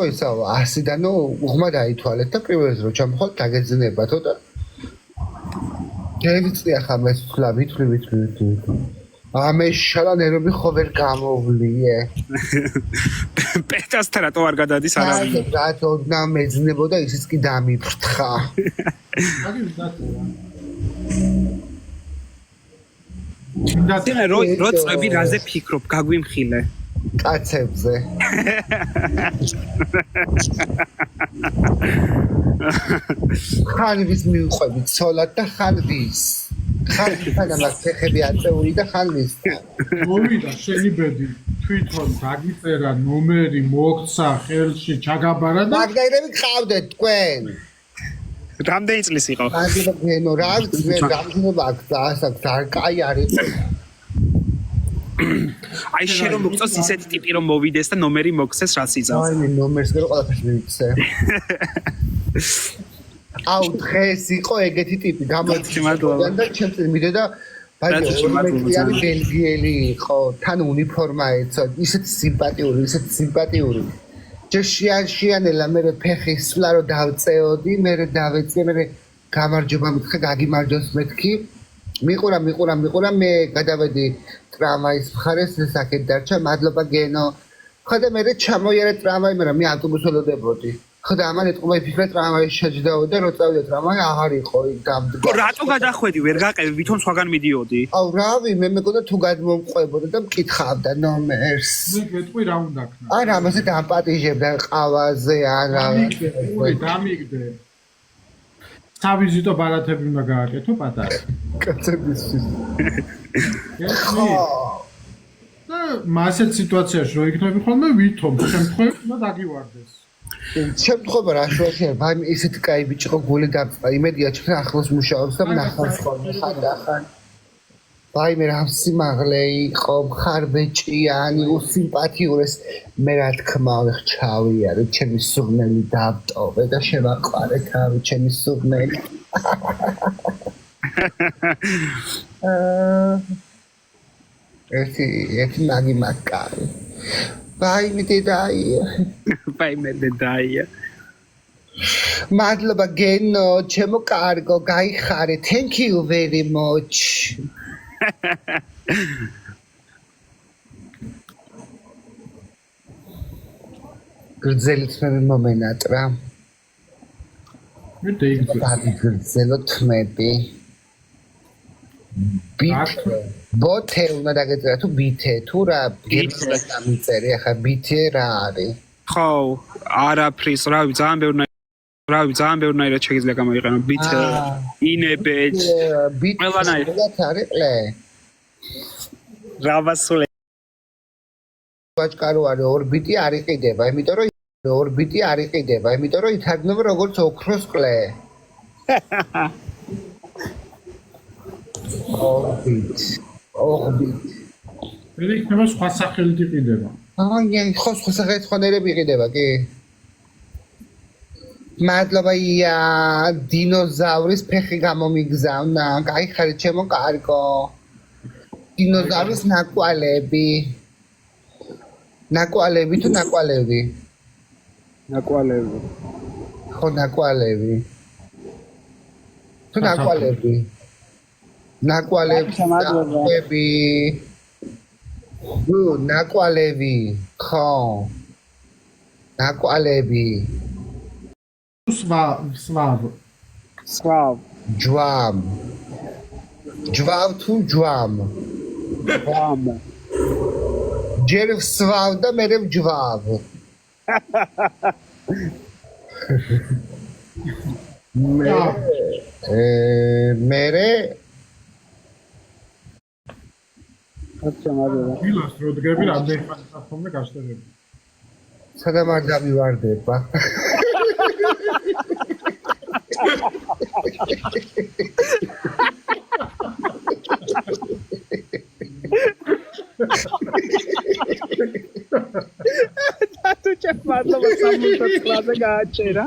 ისა 100-დანო უღმა დაითვალეთ და პირველ რო ჩამხვალ დაგეძნებათო და გეცი ახლა მე ვთვლა ვითვლი ამე შალანერები ხო ვერ გამოვლიე პეტასთან რატო არ გადადის არავინ რატო და მეძნებოდა ისიც კი დამიფრთხა და რო წები რაზე ფიქრობ გაგვიმხილე კაცებზე ხალვის მიუყვებით ცოლად და ხალვის ხალვისთან ამას ფეხები აწეული და ხალვისთან მოვიდა შენი ბედი თვითონ დაგიწერა ნომერი მოგცა ხელში ჩაგაბარა და მაგდაირები გყავდეთ თქვენ რამდენი წლის იყო მაგდაირა გენო რა გძნება აქ დაასაკ არ კაი არის აი შენ რომ მოგწოს ისეთი ტიპი რომ მოვიდეს და ნომერი მოგცეს რაც იცავს აი მე ნომერს გერო ყველაფერს მივიქცე აუ დღეს იყო ეგეთი ტიპი გამოჩნდა და ჩემს მიდედა ბაიო ბელგიელი იყო თან უნიფორმა ეცოდა ისეთი სიმპათიური ჯერ შეანელა მე ფეხი სვლა რო დავწეოდი მე დავეწე მე გამარჯობა მითხრა გაგიმარჯოს მეთქი მიყურა მე გადავედი ტრამვაის მხარეს საკეთ დარჩა მადლობა გენო ხოდა მე ჩამოიარე ტრამვაი მაგრამ მე ავტობუსელოდებოდი ხოდა ამან ეთყობა ფიქრე ტრამვაის შეჯდაო და რო წავიდე ტრამვაი აღარ იყო დამდგა რატო გადახვედი ვერ გაყევი ვითომ სხვაგან მიდიოდი აუ რავი მე მეგონა თუ გადმომყვებოდა და მკითხავდა ნომერს მე გეტყვი რა უნდა ქნა არა ამაზე დამპატიჟებდა ყავაზე არა დამიგდე სავიზიტო ბარათები უნდა გააკეთო პატარა კაცებისთვის და მასეთ სიტუაციაში რო იქნები ხოლმე ვითომ შემთხვევით უნდა დაგივარდეს შემთხვევა რა შუაშია ვაი ისეთი კაი ბიჭი ხო გული დაწვა იმედია ჩვენ ახლოს მუშაობს და ნახავს ხოლმე ხანდახან ვაი მე რა სიმაღლე იყო ხარბეჭიანი უსიმპათიურეს მე რა თქმა უნდა ჩავიარე ჩემი სურნელი დავტოვე და შევაყარე თავი ჩემი სურნელი ერთი მაგი მაკარი ვაი მე დედაია მადლობა გენო ჩემო კარგო გაიხარე thank you very much გრძელით მე მომენატრა მე დაიგძო გრძელო თმები ბოთე უნდა დაგეწერა თუ ბითე თუ რა გერმანულად დამიწერი ახლა ბითე რა არის ხო, არაფრის, რავი, ძალიან ბევრნაირად შეიძლება გამოიყენო. ბიტ, ინებეთ, ბიტ ყველანაირად არის ყლე. რავასულე. ვაჭკარო არის 2 ბიტი არ იყიდება, იმიტომ რომ 2 ბიტი არ იყიდება, იმიტომ რომ ითარგმნება როგორც ოქროს ყლე. ოღბით. მე იქნება სხვა სახელით იყიდება. აი, ხო სხვა სახელით ხონერები იყიდება, კი. მადლობა ია, დინოზავრის ფეხი გამომიგზავნა. გაიხარე ჩემო კარგო. დინოზავრის ნაკვალები. ნაკვალები თუ ნაკვალები? ნაკვალები. ხო, ნაკვალები. თუ ნაკვალები. ნაკვალები. ნაკვალები. ხო. ნაკვალები. სვავ. ჯვამ. ჯვავ თუ ჯვამ? ვამ. ჯერ სვავ და მერე ჯვავ. მერე დილას რო დგები რამდენი ხანი საფრთხე გაშტერები. სადამ არ დავივარდება. თუ ჩამადლობა 69-ზე გააჩერა.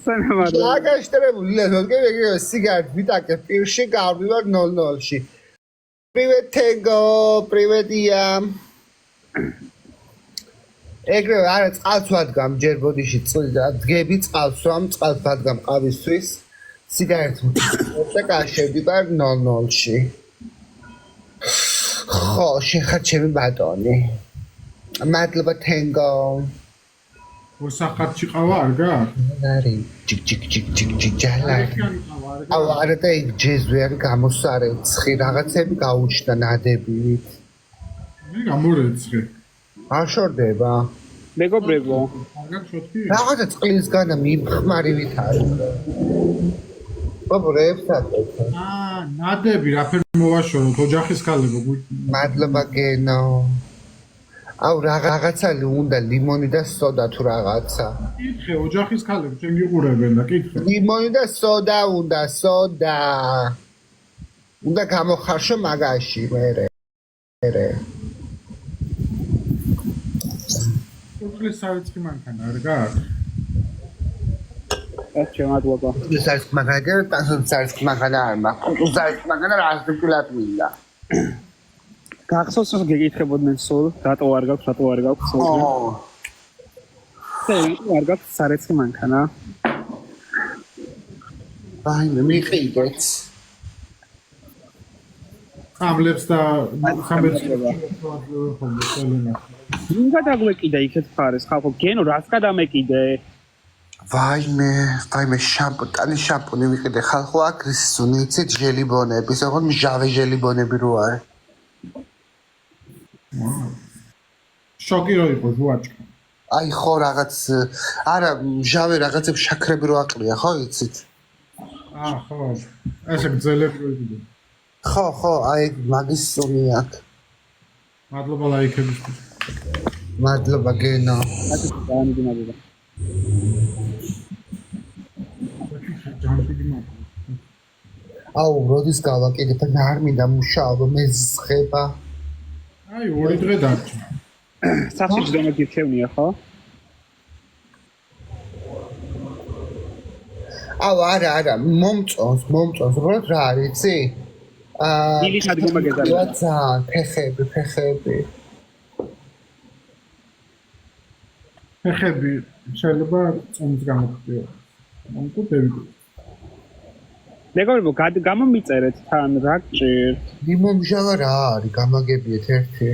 სანამარო. აგაშტერებული ლეზოგე სიგარეტ ვიტაკე პირში გავდივარ 00-ში. Привет Tego, привет ია. ეგრევე არა წყალს ვადგამ ჯერ ბოდიში დგები წყალს ვამ წყალს ვადგამ ყავისთვის სიგარეტს და გაშევდივარ 00-ში. ხო, შეხარ ჩემი ბატონი. მადლობა Tego. მოსახარჩი ყავა არ გაქვს? არის ჯიკ ჯალარი. აუ არა და იქ ჯეზვე არის გამოსარეცხი რაღაცები გაუჩნდა ნადებით. მე გამორეცხე. არ შორდება. მეგობრებო, რაღაცა წყლისგანა მიმხმარივით არის. ბაბურებს აკეთებ. ნადები რაფერ მოვაშოროთ ოჯახის ქალებო. მადლობა გენო. აუ რაღაცა უნდა ლიმონი და სოდა თუ რაღაცა. კითხე ოჯახის ქალები ჩვენ გიყურებენ და კითხე. ლიმონი და სოდა უნდა სოდა. უნდა გამოხარშო მაგაში მერე. უგლის სარიცხი მანქანა არ გაქვს? ეჩე მადლობა. სარიცხი მანქანა და სარიცხი მანქანა არ მაქვს. სარიცხი მანქანა რასტიკულად მინდა. გახსოვს რომ გეკითხებოდნენ სულ, რატო არ გაქვს? ო. არ გაქვს სარიცხი მანქანა. აი, მიყიდეთ. ამლებს და სამბეჭდება. ვინ გადაგვეკიდა იქეთ ფარეს? ხალხო, გენო რას გადამეკიდე? ვაიმე, შამპუნი ვიყიდე. ხალხო აქ სუნიცით ჟელიბონები, ზოგადად მჟავე ჟელიბონები რო არის. შოკი რო იყო ზუაჭკა. აი ხო რაღაც არა მჟავე რაღაცებს შაქრები რო აყრია, ხო იცით? ხო. ესე გძელები რო იყო. ხო, აი მაგის სუნი აქ. მადლობა ლაიქებისთვის. მადლობა გენო. გამიგინებოდა. აუ, როდის გავაკეთებ, არ მინდა მუშაობა, მე ზღება. აი, 2 დღე დარჩა. სასიჯ დამოგირჩევნია, ხო? აუ, არა, მომწონს, უბრალოდ რა არის, იცი? დილის ადგომა გეზარდა. ძალიან, ფეხები. ფეხები შეიძლება წონს გამოხდიო. მომკვდები. მეგობრებო, გამომიწერეთ თან რა გჭირთ? ლიმონჟავა რა არის? გამაგებიეთ ერთი.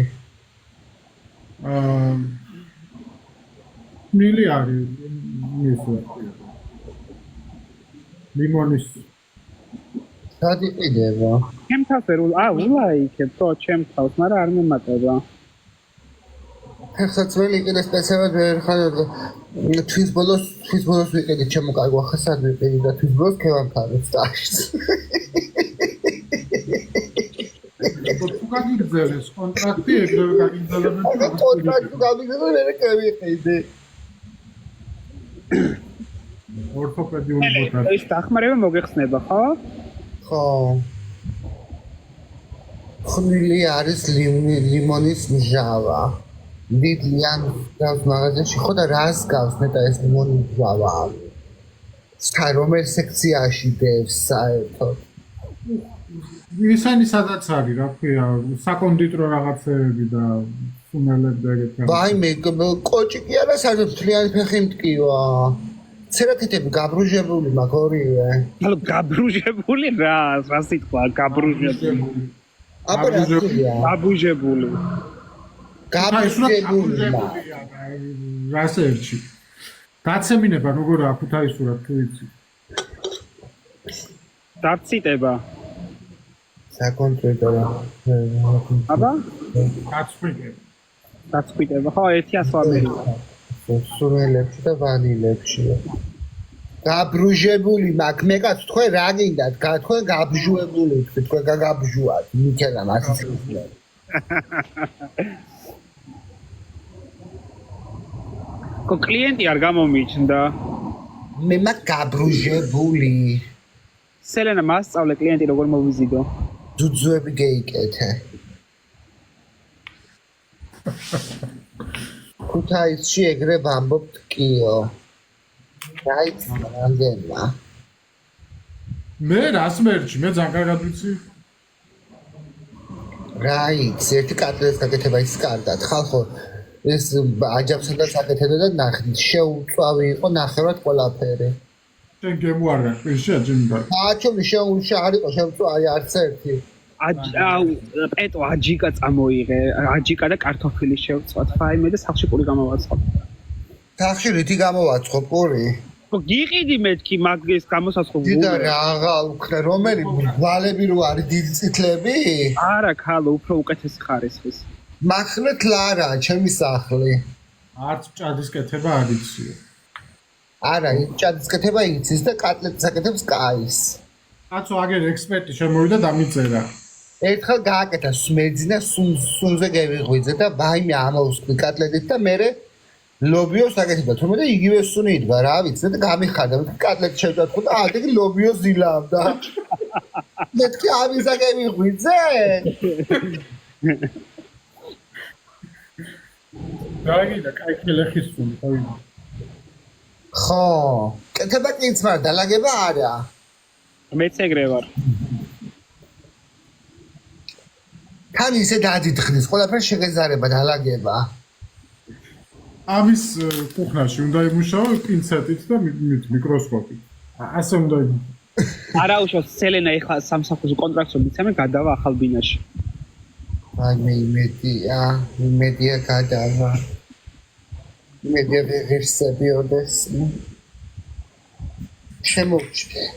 მილი არის ისო. ლიმონის გადიყიდება. ჩემს ვერ ულაიქებ თო ჩემს თავს, მაგრამ არ მომატება. ხერხსაც ველი იყიდე სპეციალურად ვერ ხარ თვის ბოლოს ვიყიდე ჩემო კარგო ახლა სად ვიყიდე და თვის ბოლოს ქევანქარებს დაშს. თუ გაგიგზავნეს კონტრაქტი ეგრევე გაგიგზავნებთ. კონტრაქტი გავიგზავნე მე კევიყიდე. ორთოპედიული ბოთა. ის დახმარება მოგეხსნება, ხო? ხო. ხმილი არის ლიმონის მჟავა. დიდლიან გავს მაღაზიაში ხო და რას გავს მეტა ეს ლიმონის მჟავა? რომელ სექციაში დევს საერთოდ? ისანი სადაც არის, რა ქვია, საკონდიტრო რაღაცეები და სუნელები და ეგეთი. ვაიმე, კოჭი კი არა, საერთოდ მთლიანი ფეხი მტკივა. ცერაკეთები გაბრუჟებული მაქვს ორივე. ანუ გაბრუჟებული რა სიტყვა გაბრუჟებული. აბა რა ქვია? გაბრუჟებული. გაბრუჟებული. რასერჩი. დაცემინება როგორ აქუთაისურად თუ იცი. დაციტება. საკონტროლო რა. აბა? დაცვიკება. ხო, 100 ამერიკა. სურელებში და ვანილებში. გაბრუჟებული მაქვს, მე კაც თქვენ რა გინდათ? თქვენ გაბჟუებული, თქვენ გაგაბჟუათ, მიქელა მასის. კო კლიენტი არ გამომიჩნდა. მე მაქვს გაბრუჟებული. სელენა მასწავლე კლიენტი როგორ მოვიზიდო. ძუძუები გეიკეთე. ქუთაისში ეგრე ვამბობთ კიო. რაიც რამდენმა. მე რას მერჩი, მე ძალიან კარგად ვიცი. რაიც, ერთი კატლეტს გაკეთება ის კარგად. ხალხო ეს აჯაბსა და საკეთებდა და ნახეთ, შეუწვავი იყო ნახევრად ყველაფერი. შენ გემუარა, პირში აჯიმდა. აჩომი შეუჩა არ იყო შეუწვავი არც ერთი. პეტო აჯიკა წამოიღე, აჯიკა და კარტოფილი შევწვათ. ფაიმე და სახში პური გამოვაცხობ. სახში რითი გამოვაცხო პური? ხო გიყიდი მეთქი მაგის გამოსაცხობ. დიდა რაღა უქნა რომელი ვალები რო არის დიდი წითლები? არა ქალო, უფრო უკეთეს ხარისხის. მახნეთ ლარა, ჩემი სახლი. არც ჭადის კეთება არ იცი. არა, ჭადის კეთება იცის და კატლეტს აკეთებს კაის. კაცო აგერ ექსპერტი შემოვიდა და მიწერა. ერთხელ გააკეთა მეძინა სუნზე გევიღვიძე და ვაიმე ამოვსკი კატლეტით და მე ლობიოს აკეთებდა. თუმცა იგივე სუნი იდგა, რა ვიცი და გამიხარდა. მე კატლეტ შევჭათქო და ადეგი ლობიო ზილავდა. მეთქი ამის აკეთებიღვიძე? გაიგიდა, კაი ხელეხის სუნი, ხო? ხო, კეთება კიც მაგრამ დალაგება არა. მეც ეგრე ვარ. თან ისე დადიდხნის, ყველაფერს შეგეზარება დალაგება. ამის კუხნაში უნდა იმუშაო პინცეტით და მიკროსკოპით. ასე უნდა იმუშაო. არა უშავს სელენა ეხლა სამსახურში კონტრაქტს მიცემე გადავა ახალ ბინაში. აი მე იმედია გადავა. იმედია ვერსებიოდეს. შემოჩ.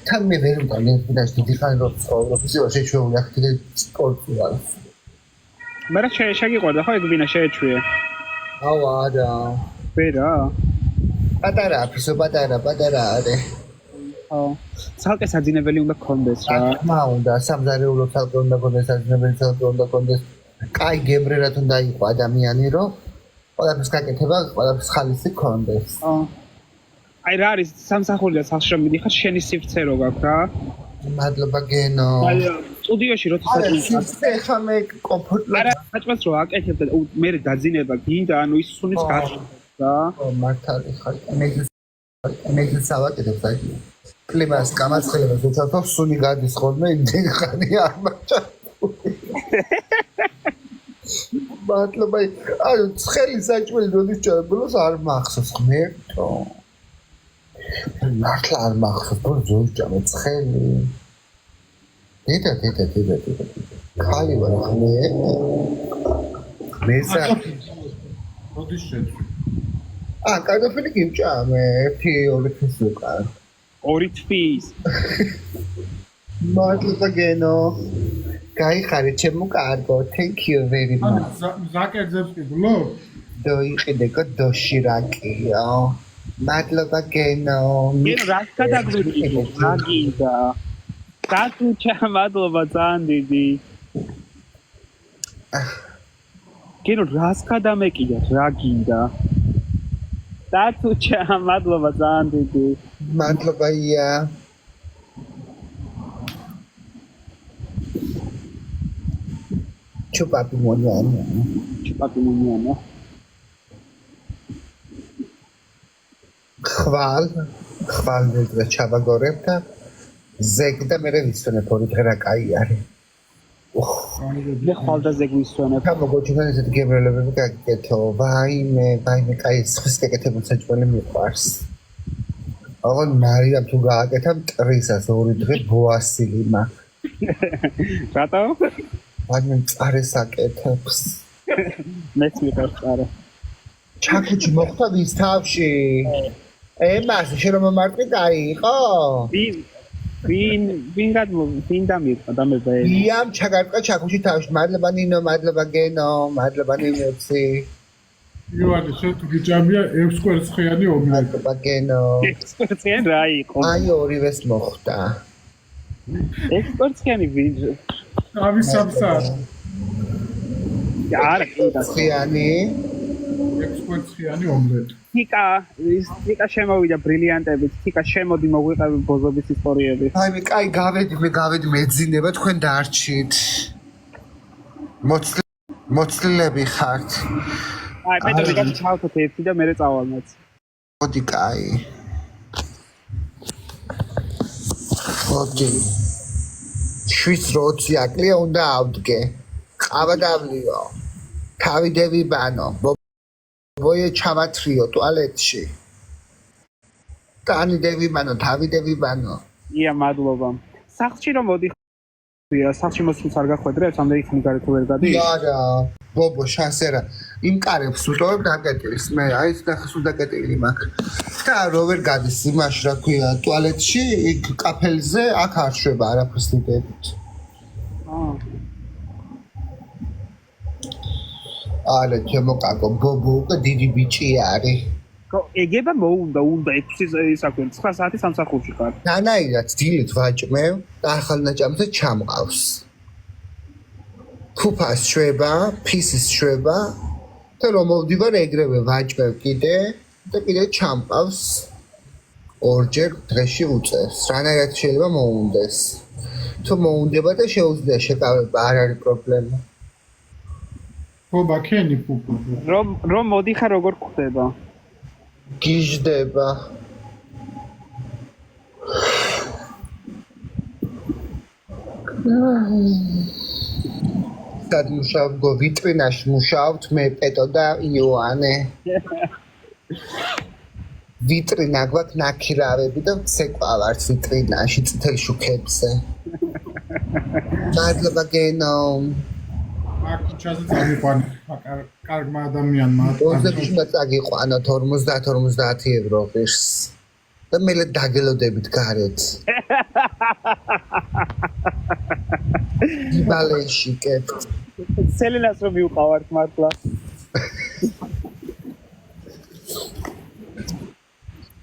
თან მე ვერ უნდა ნებდას დიდი ხანი რო ცხოვრობ, ისე შეჩვეული ახლა სპორტი არის. მე რა შეგიყვარდა ხო ეგ ბინა შეეჩვიე. აუ არა. ვერა. პატარა აფისო პატარა არის. ხო. ცალკე საძინებელი უნდა გქონდეს რა. რა უნდა სამზარეულო ცალკე უნდა გქონდეს, საძინებელი ცალკე უნდა გქონდეს. კაი გემრერად უნდა იყო ადამიანი რომ ყველაფერს გაკეთება, ყველაფერს ხალისი გქონდეს. ხო. აი რა არის სამსახურიდან სახში რომ მიდიხარ შენი სივრცე რო გაქვს რა. მადლობა გენო. აი სტუდიოში როცა სივრცე ხა მე კომფორტულად. არა, საჭმელს რო აკეთებ და მე დაძინება გინდა, ანუ ის სუნის გაშლა რა. ო მართალი ხარ. მე გისავაკეთებ აი. კლიმას გამაცხელებას უცალთო სუნი გადის ხოლმე იმდენი ხანი არ მაჭა. მადლობა. აი ცხელი საჭმელი როდის ჩაბლოს არ მახსოვს ღმერთო. მართლა არ მახსოვს რომ ზოჯამე ცხელი. დედა. ხალი ვარ ხმე. მესა. როდის შეჭრი? კარტოფილი გიმჭამე 1-2 თვის უკან. 2 თვის. მადლობა გენო. გაიხარე ჩემო კარგო. Thank you very ანუ much. ზაკერძებს კიდლო? დოიყიდეკო დოშირაკიო. მადლობა გენო. გენო რას გადაგვრიდი? რა გინდა? დათუჩა მადლობა ძალიან დიდი. გენო რას გადამეკიდა? რა გინდა? დათუჩა მადლობა ძალიან დიდი. მადლობა ია. ჩუპაპი მონიანა. ჩუპაპი მონიანა. ხვალ და ჩავაგორებ და ზეგ და მე ვიცონებ ორი დღე რა კაი არის. მე ხვალ და ზეგ ვისვენებ. გამოგოჩვენა ესეთი გებრელებები გაგიკეთო. ვაიმე, კაი ხის გეკეთებულ საჭმელი მიყვარს. აღარ მარიამ თუ გააკეთა მტრისას ორი დღე ბოასილი მაქვს. რატო? მაგრამ წარეს აკეთებს. მეც მიყვარს წარე. ჩაკუჩი მოხდა ვის თავში? ემას შენ რომ მომარტყი კაი იყო? ვინ დამირყა იამ ჩაგარტყა ჩაკუჩი თავში. მადლობა ნინო, მადლობა გენო, მადლობა ნინოცი. იოანე შენ თუ გიჭამია 6 კვერცხიანი ომლეტი. მადლობა გენო. ექსპერტიან რა იყო? აი ორივეს მოხდა. ექსპერტიანი ვიდეო. ავი სამსა. არა, ხიანი. 6 კვერცხიანი ომლეტი. თიკა შემოვიდა ბრილიანტებით. თიკა შემოდი მოგვიყევი ბოზობის ისტორიები. აი მე კაი გავედი მეძინება თქვენ დარჩით. მოცლილები ხართ. აი პეტრე გავჩავთ ერთი და მე წავალმაც. მოდი კაი. მოდი. 7-20 აკლია უნდა ავდგე. ყავა დავლიო. თავი დევიბანო. ბოიე ჩავათრიო ტუალეტში. ტანი დევიბანო, თავი დევიბანო. ია მადლობა. სახლში რომ მოდიხარ, სახლში მოსულს არ გახვედრებს, ამდენი ხანი გარეთ ვერ გადის? არა, ბობო შანსერა. იმ კარებს უტოვებ დაკეტილს მე, აი ეს ნახეს უნდა დაკეტილი მაქვს. და რო ვერ გადის იმაში, რა ქვია, ტუალეტში, იქ კაფელზე, აქ არ შვება არაფერს დიდებით. არა, ჩემო კაკო, ბობო უკვე დიდი ბიჭი არის. ეგება მოუნდა 6 საქმე 9 საათი სამსახურში ხარ. ნანაირად დილით ვაჭმევ და ახალნაჭამზე ჩამყავს. ფუფას შვება, ფისის შვება და რომ მოვდივარ ეგრევე ვაჭმევ კიდე და კიდე ჩამყავს. ორჯერ დღეში უწევს. რანაირად შეიძლება მოუნდეს. თუ მოუნდება და შეუძლია შეკავება, არ არის პრობლემა. ბობა ქენი პუპუ. რომ მოდიხარ როგორ ხდება? გიჟდება. დად მუშავ ვიტრინაში მუშავთ მე პეტო და იოანე. ვიტრინა გვაქვს ნაქირავები და ცეკვავართ ვიტრინაში წითელ შუქებზე. მადლობა გენო. აქ ჩაზე წამიყვანე კარგმა ადამიანმა. 27 წაგიყვანოთ 50 евро ღირს. და მე დაგელოდებით გარეთ. დიბალეში კეთთ. სელენას რომ მივყავართ მართლა.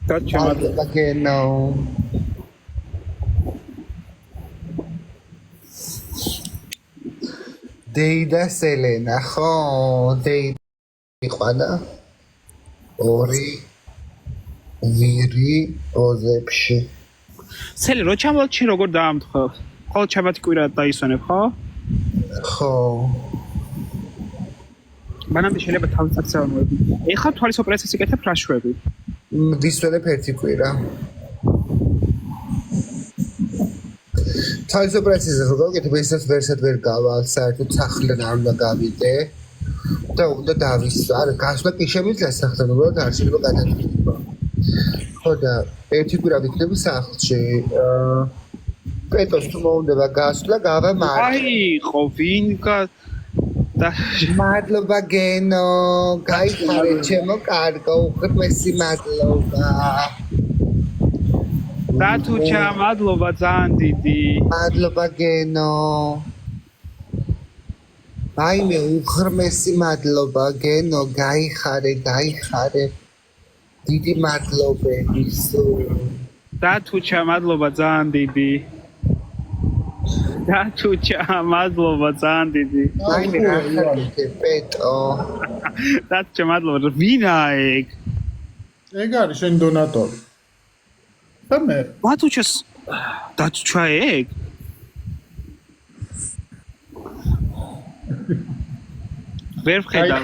მადლობა გენო. დეიდა სელენა ხო დეიდა იყვანა ორი ვირი ოზებში სელი რო ჩამოვთ შენ როგორ დაამთხევ? ხოლმე ჩაბათი კვირა დაისვენებ ხო? ხო მანამდე შეიძლება თავის აქცევანოები. ეხლა თვალის ოპერაციას იკეთებ რა შვები? ვისვენებ ერთი კვირა. თავის ოპერაციაზე რო გავაკეთებ ისევ ვერსად ვერ გავალ, საერთოდ სახლიდან არ უნდა გავიდე და უნდა დავისვა. არა, გასვლა კი შემიძლია სახლიდან, უბრალოდ არ შეიძლება გადადგება. ხო და ერთი კვირა ვიქნები სახლში. პეტოს თუ მოუნდება გასვლა, გავა მარტო. აი, ხო ვინ მადლობა გენო, გაიხარე ჩემო კარგო, უღრმესი მადლობა. დათუჩა, მადლობა ძალიან დიდი. მადლობა გენო. აიმე უღრმესი მადლობა გენო, გაიხარე. დიდი მადლობები. დათუჩა, მადლობა ძალიან დიდი. დათუჩა, მადლობა ძალიან დიდი. აიმე რა ხარ პეტო. დათუჩა, მადლობა. ვინა ეგ? ეგ არის შენ დონატორი. და მე დათუჩა ეგ? ვერ ვხედავ.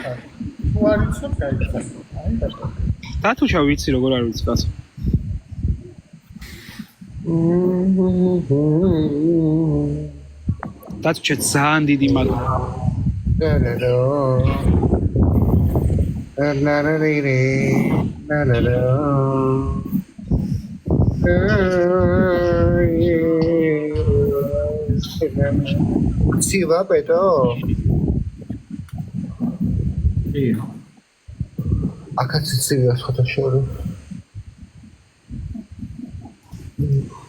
თუ არ იცნობ, გაიხარ. აი ბატონო. დათუჩა ვიცი როგორ არ ვიცი კაცო. დათუჩა ძალიან დიდი მადლობა. ცივა პეტო. კი. აქაც ცივა ფოტოშორი.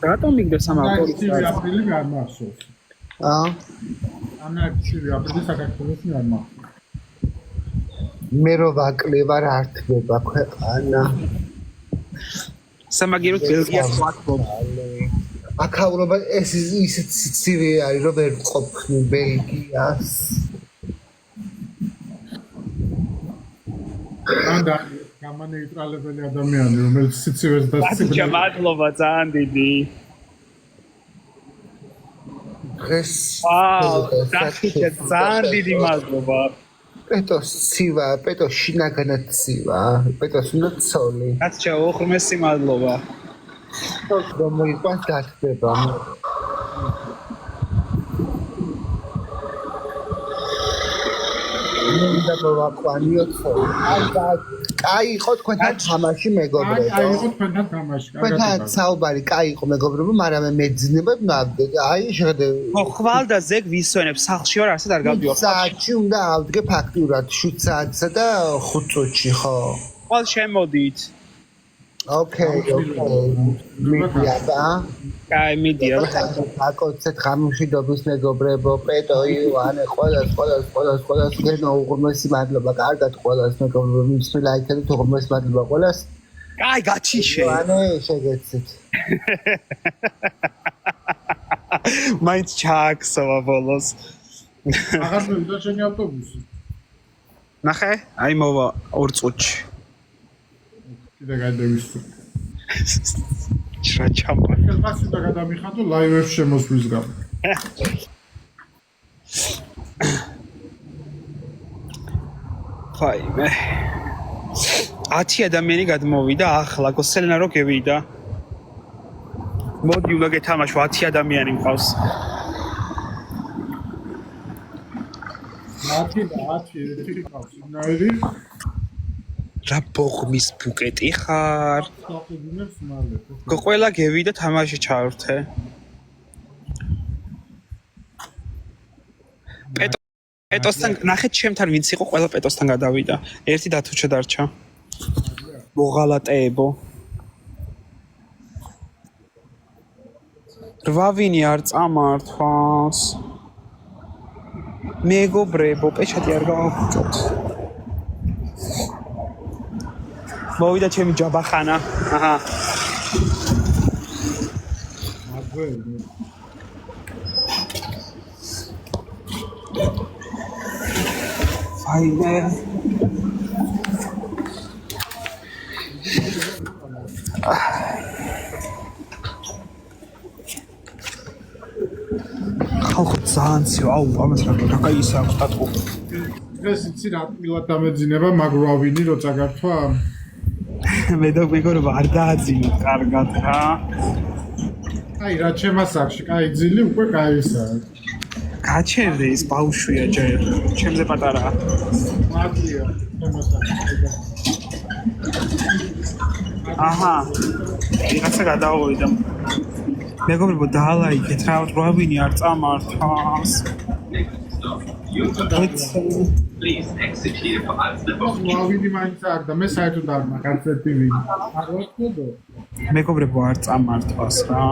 რატომ მიგდა სამავტორი? 9 აპრილი გამახსოვს. აა 9 აპრილი საქართველოს არ მახსოვს. მე რო ვაკლება რა ართმება ქვეყანა. სამაგიეროდ ბელგიას ვაკობ. აქაურობა ეს ისეთ ცივი არის რომ ვერ ყოფნი ბელგიას. ანდა გამანეიტრალებელი ადამიანი რომელიც სიცივეს და დათუჩა, მადლობა ძალიან დიდი. დღეს დათუჩა, ძალიან დიდი მადლობა. პეტოს ცივა, პეტოს შინაგანად ცივა, პეტოს უნდა ცოლი. დათუჩა, უღრმესი მადლობა. რომ მოიყვანს დათბება. მინდა მოვაყვანიო ცოლი. კაი იყო თქვენთან თამაში მეგობრებო. აი იყო თქვენთან თამაში. თქვენთან საუბარი კაი იყო მეგობრებო, მაგრამ მე მეძნებად ნაბდე. აი შეხედე. ხო, ხვალ და ზეგ ვისვენებ სახლში ვარ, ასეთ არ გავდივარ. საათში უნდა ავდგე ფაქტურად 7 საათსა და 5 წუთში, ხო? ხვალ შემოდით. ოკეი. მიდია და კაი, მიდია. აკოცეთ გამშვიდობის მეგობრებო, პეტო, ივანე, ყველას გენო უღრმესი მადლობა, კარგად ყველას მეგობრებო, მისმე ლაიქებით უღრმესი მადლობა ყველას. კაი, გაჩიშე. ივანე, შეგეცით. მაინც ჩააქსოვა ბოლოს. აღარ მივიდა შენი ავტობუსი. ნახე, აი მოვა 2 წუთში. კიდე გადავისვი. რა ჩამბა. ხალხი და გადამიხადო ლაივებში შემოსვლის გამო. ფაიმე. 10 ადამიანი გადმოვიდა ახლა, გოსელნა რო გევიდა. მოდი უნდა გეთამაშო 10 ადამიანი მყავს. 10 ერთი ყავს, ნაირი. რა ბოღმის ბუკეტი ხარ? საყუდინებს მალე. ყველა გევიდა თამაში ჩავრთე. პეტოსთან ნახეთ ჩემთან ვინც იყო, ყველა პეტოსთან გადავიდა. ერთი დათუჩა დარჩა. მოღალატეებო. 8 ვინი არ წამართვას. მეგობრებო, პეჩატი არ გავაკეთოთ. მოვიდა ჩემი ჯაბახანა. აჰა. ფაიმე. ხალხო ძალიან ცივა, აუ, ამას რა კაისა აქვს დატყო. დღეს იცი რა მილად დამეძინება, მაგრამ ავინი რო წაგართვა. მე და მეგობრებო არ დააძინოთ კარგად რა. აი რა ჩემასახში, კაი ძილი უკვე კაისაა. გაჩერდე ის ბავშვია ჯერ, ჩემზე პატარაა. მადლია, ჩემასახში. აჰა. რაღაცა გადავოვიდა. მეგობრებო დაალაიქეთ რა, 8 ვინი არ წამართავს. ვავინი მაინც აქ და მე საერთოდ არ მაგარც ერთი ვინი. არ ვთქოდო. მეგობრებო არ წამართვას რა.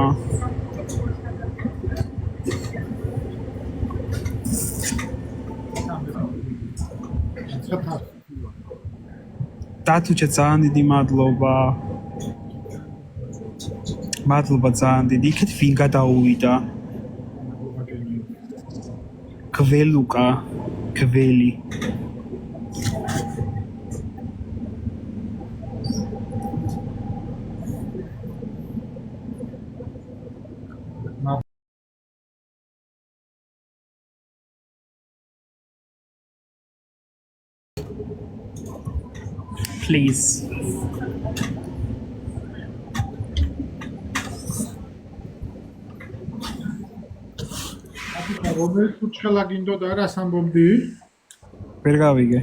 დათუჩა ძალიან დიდი მადლობა. მადლობა ძალიან დიდი. იქეთ ვინ გადაუვიდა? გველუკა, გველი. Please. რომელი ფუჩხელა გინდოდა რას ამბობდი? ვერ გავიგე.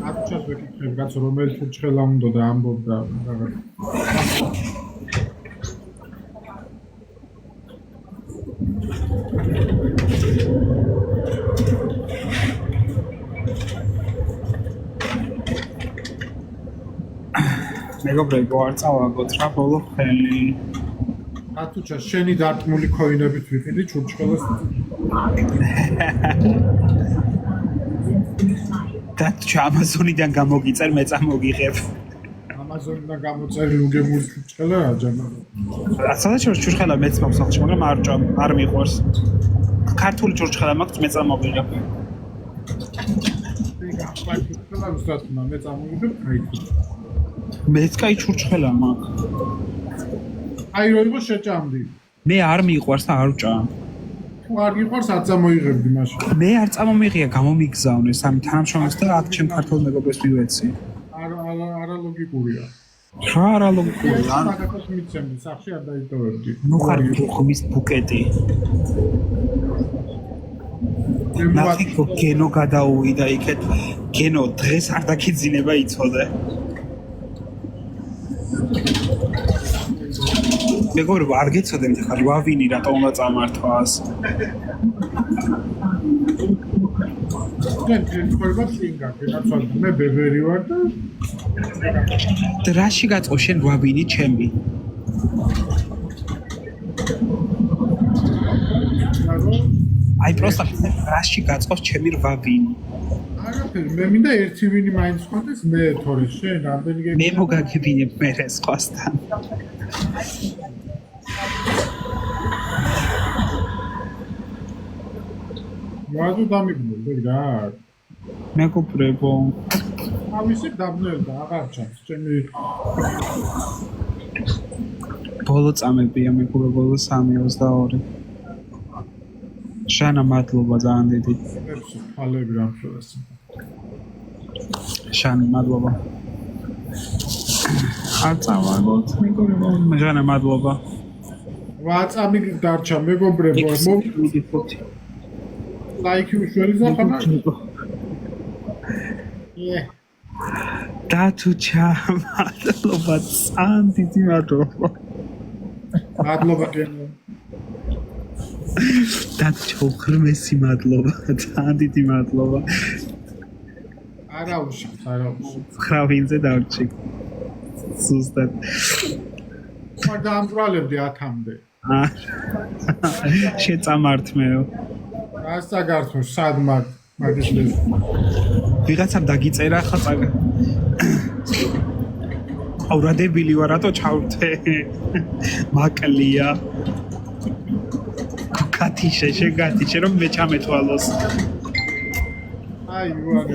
აკუჩას ვეკითხებ, რაც რომელი ფუჩხელა უნდა და ამბობდა რაღაც. მეგობრებო არ წავაგოთ რა ბოლო ხელი. აკუჩას შენი დარტმული ქოინებით ვიყიდი ჩურჩხელას. დათუჩა ამაზონიდან გამოგიწერ მე წამოგიღებ. ამაზონიდან გამოწერილი უგემური ჩურჩხელა რა ჯამა. სადაც ჩურჩხელა მეც მაქვს ახლა, მაგრამ არ მიყვარს. ქართული ჩურჩხელა მაქვს მე წამოგიღებ. ჩურჩხელა უბრალოდ მე წამოვიდებ კაი. მეც კაი ჩურჩხელა მაქვს. აი რო იყო შეჭამდი. მე არ მიყვარს და არ ვჭამ. თუ არ გიყვარს არ წამოიღებდი მაშინ. მე არ წამომიღია გამომიგზავნეს ამ თანამშრომელს და აქ ჩემ ქართულ მეგობრებს მივეცი. არა ლოგიკურია. რა არა ლოგიკურია? მაგას მიცემდი, სახში არ დაიტოვებდი. ნუ ხარ ხმის ბუკეტი. ნახე გენო გადაუვიდა იქეთ. გენო დღეს არ დაქიძინება იცოდე. მეგობრებო არ გეცოდეთ ხარ ვავინი რატომ უნდა წამართვას? მე ბებერი ვარ და რაში გაწყო შენ ვავინი ჩემი? აი პროსტა რაში გაწყო ჩემი ვავინი? არაფერი, მე მინდა ერთი ვინი მაინც ხოდეს მე თორე შენ რამდენი გეკ მე მოგაგებინებ მე სხვასთან. ვაზუ დამიგნო რა. მეგობრებო ამისი დაბნელდა აღარ ჩანს ჩემი ბოლო წამებია მეგობრებო 3:22. შანა მადლობა ძალიან დიდი. ფალები რამშველას. შანა მადლობა. არ წავაგოთ მეგობრებო შანა მადლობა. 8 წამი დარჩა მეგობრებო ლაიქი უშველი ზახანა. დათუჩა მადლობა ძალიან დიდი მადლობა. მადლობა გენო. დათუჩა უხრმესი მადლობა ძალიან დიდი მადლობა. არა უშავს. ხრავინზე დავრჩი. სუსტად. მაგ დამბრალებდი 10-მდე. შეწამართმეო. რას წაგართო სად მაგის ლეს. ვიღაცამ დაგიწერა ხა წაგ. აუ რა დებილი ვარ რატო ჩავრთე? მაკლია. კათიშე შეგათიშე რომ მე ჩამეთვალოს. აი ვარ.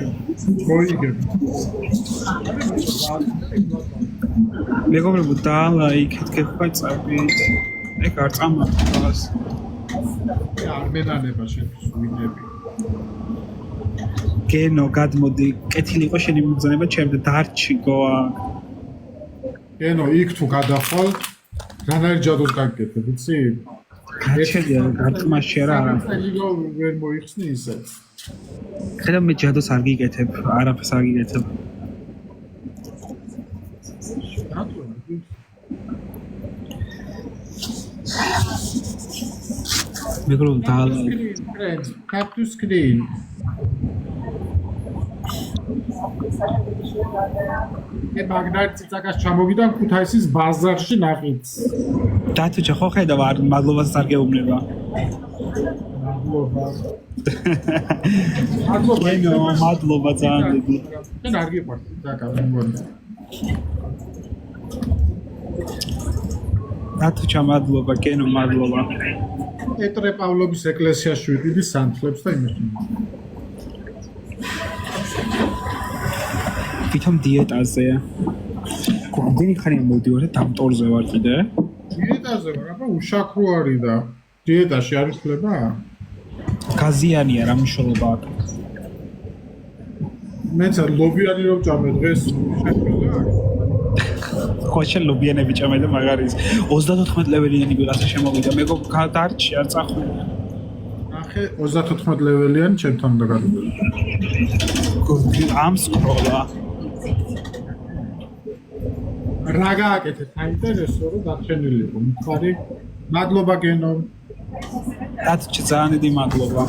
მოიგებ. მეგობრებო დალაიქეთ გეხვეწებით. ეგ არ წამართვას. არ მენანება შეთვის ვინები. გენო გადმოდი კეთილი იყო შენი მოგზაურობა ჩემს დარჩი გოა. გენო იქ თუ გადახვალ რანაირ ჯადოს გაგკეთებ იცი? გაჩერია გარტმაში არა. ლიგო ვერ მოიხსნი ისე. ხედავ მე ჯადოს არ გიგეთებ, არაფერს არ გიგეთებ. მეგობრებო დალაიქეთ. Friends, cap to screen. მე მაგნარი ციცაკას ჩამოვიდა ქუთაისის ბაზარში ნახიც. დათუჩა ხო ხედავ არ მადლობას არ გეუბნება. მადლობა ძალიან დიდი. შენ არ გიყვარს ციცაკა მე მგონი. დათუჩა მადლობა, კენო მადლობა. პეტრე პავლოვის ეკლესიაში ვიდიდი სანთლებს და იმაში. ვითომ დიეტაზე. გონდენი ხარია მოდივარ და დამტორზე ვარ კიდე. დიეტაზე ვარ, აბა უშაქრო არის და დიეტაში არის ხლება? გაზიანია რა მნიშვნელობა აქვს. მეც ლობიანი რომ ჭამე დღეს შეფერდა. ხო შენ ლობიანები ჭამე და მაგარის 34 ლეველიანი ვიღაცა შემოვიდა. მე დარჩი არ წახვი. ნახე 34 ლეველიანი ჩემთან და გადავიდა. ამ სკროლა. რა გააკეთე? საინტერესო რომ დარჩენილი იყო. მხარი მადლობა გენო. დათუჩა ძალიან დიდი მადლობა.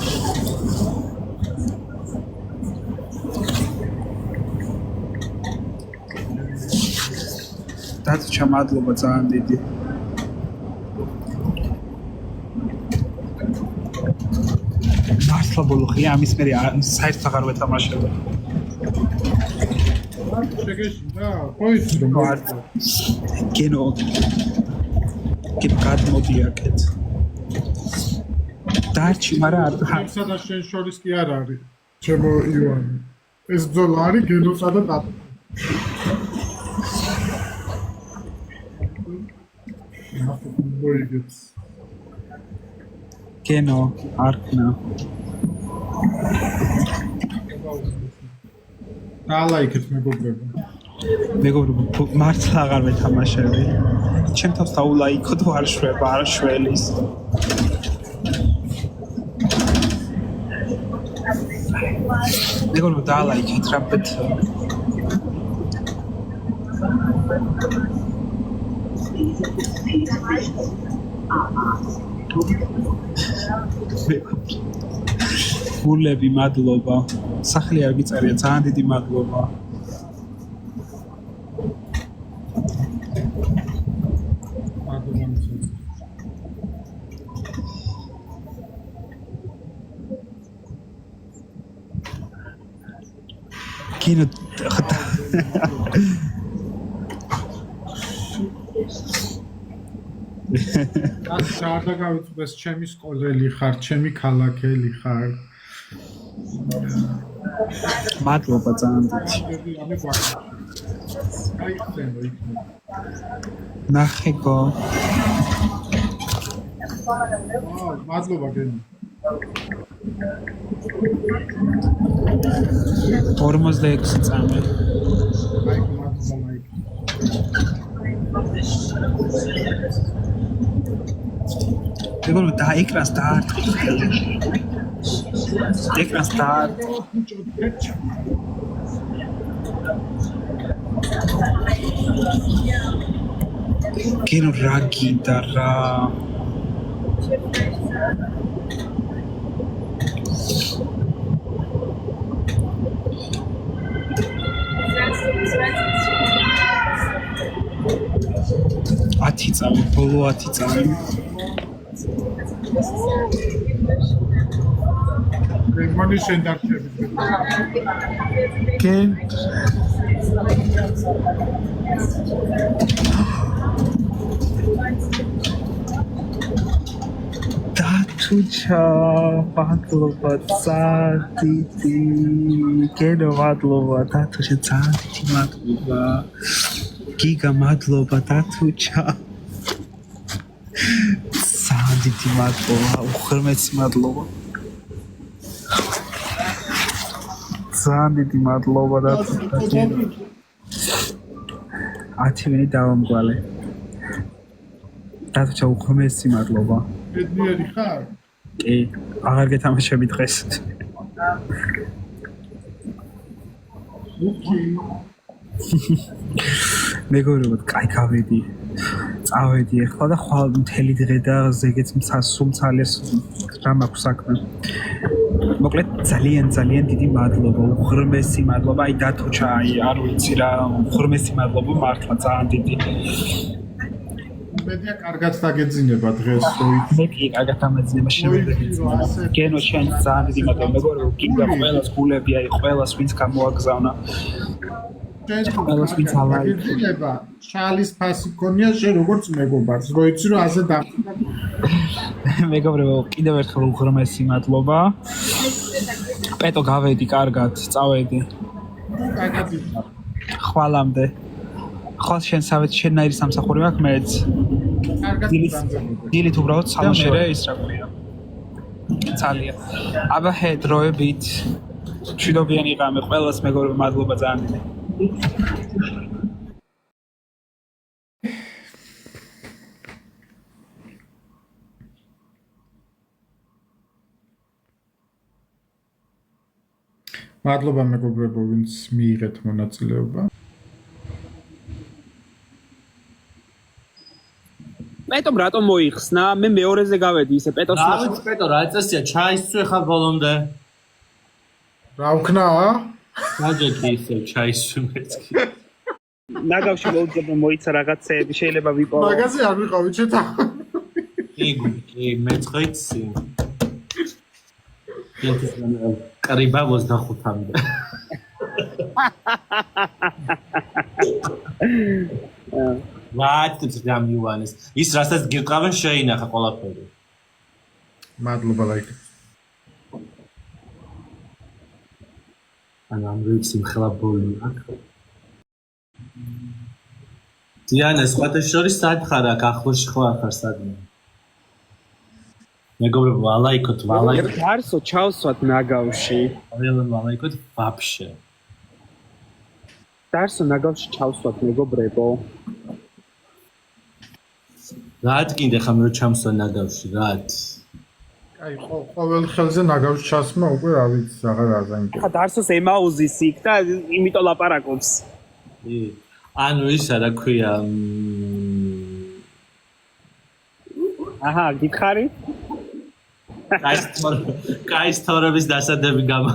დათუჩა მადლობა ძალიან დიდი. მართლა ბოლოხი ამის მე საერთოდ აღარ ვეთამაშებდა. შეგეშინდა? ყოიც რომ კინო გადმოდი აქეთ. დარჩი, მაგრამ ხარსა და შენ შორის კი არ არის. ჩემო ივანი. ეს ბრძოლა არის გენოსა და დათო. კენო არქნა. დალაიქეთ მეგობრებო. მეგობრებო, მართლა აღარ ვეთამაშები. ჩემ თავს დაულაიქო და არ შვება, არ შველის. მეგობრებო, დაალაიქეთ რა ბეთ. გულები მადლობა. სახლი არ გიწერია, ძალიან დიდი მადლობა. კინო არ დაგავიწყდეს ჩემი სკოლელი ხარ, ჩემი ქალაქელი ხარ. მადლობა ძალიან დიდი. ნახე გო. მადლობა გენი. 46 წამი. მეგობრებო, და ეკრანს დაარტყი. ეკრანს დაარტყი. კინო რა გინდა რა. ათი წამი, ბოლო 10 წამი. მეგონი შენ დარჩები. კენ დათუჩა მადლობა ძალიან დიდი. კენო მადლობა დათუჩა ძალიან დიდი მადლობა. გიგა მადლობა დათუჩა. ძალიან დიდი მადლობა, უხერმეცი მადლობა. ძალიან დიდი მადლობა დათუჩა. 10 მინი დავამგვალე. დათუჩა უხერმეცი მადლობა. ბედნიერი ხარ? კი, აღარ გეთამაშები დღეს. მეგობრებო, კაი გავედი. წავედი ახლა და ხვალ მთელი დღე და ზეგეც მსასუმცალეს რა მაქვს საქმე. მოკლედ ძალიან დიდი მადლობა, უღრმესი მადლობა, აი დათოჩა, აი არ ვიცი რა, უღრმესი მადლობა მართლა ძალიან დიდი. მედია კარგად დაგეძინება დღეს მე კი კარგად ამეძინება შემდეგი. გენო შენ ძალიან დიდი მადლობა, მეგობრებო, კიდევ ყველას გულები, აი ყველას ვინც გამოაგზავნა. ყველას ვინც ალაიქ. დაგეძინება შალის ფასი გქონია შენ როგორც მეგობარს, რო იცი რომ ასე და მეგობრებო, კიდევ ერთხელ უღრმესი მადლობა. პეტო გავედი კარგად, წავედი. კარგად იქნება. ხვალამდე. ხო შენ სავეთ შენნაირი სამსახური მაქვს მეც. კარგად დილით უბრალოდ სამაშერე ის რა ქვია. ძალიან. აბა ჰე დროებით მშვიდობიანი ღამე ყველას მეგობრებო მადლობა ძალიან დიდი. მადლობა მეგობრებო, ვინც მიიღეთ მონაწილეობა. პეტომ რატომ მოიხსნა? მე მეორეზე გავედი ისე პეტოს რა ვიცი პეტო რა წესია ჩაისწვე ხარ ბოლომდე რა ვქნა? გაჯექი ისე ჩაისწვე მეც კი ნაგავში მოუძებნა მოიცა რაღაცეები შეიძლება ვიპოვო. მაგაზე არ ვიყავი ჩეთა. კი მეც ხეიცი ეს კრიბა 25-მდე ვაჩ გამიუანეს ის რასაც გიყავენ შეინახა ყველაფერი მადლობა ლაიქი. ან ამ რიცი მხლაბოლი აქ დიანა სხვათა შორის სად ხარ აქ ახლოში ხარ სადმე მეგობრებო ალაიქოთ გარსო ჩავსვათ ნაგავში. ალაიქოთ ვაფშე გარსო ნაგავში ჩავსვათ მეგობრებო. რად კიდე ხარ მე ჩამსვა ნაგავში რად აი ყოველ ხელზე ნაგავში ჩასმა უკვე რა ვიცი აღარ აზანგი. ხა დარსოს ემაუზის იქ და იმიტომ ლაპარაკობს. ანუ ისა რა ქვია აჰა გითხარი? კაის თორების დასადები გამა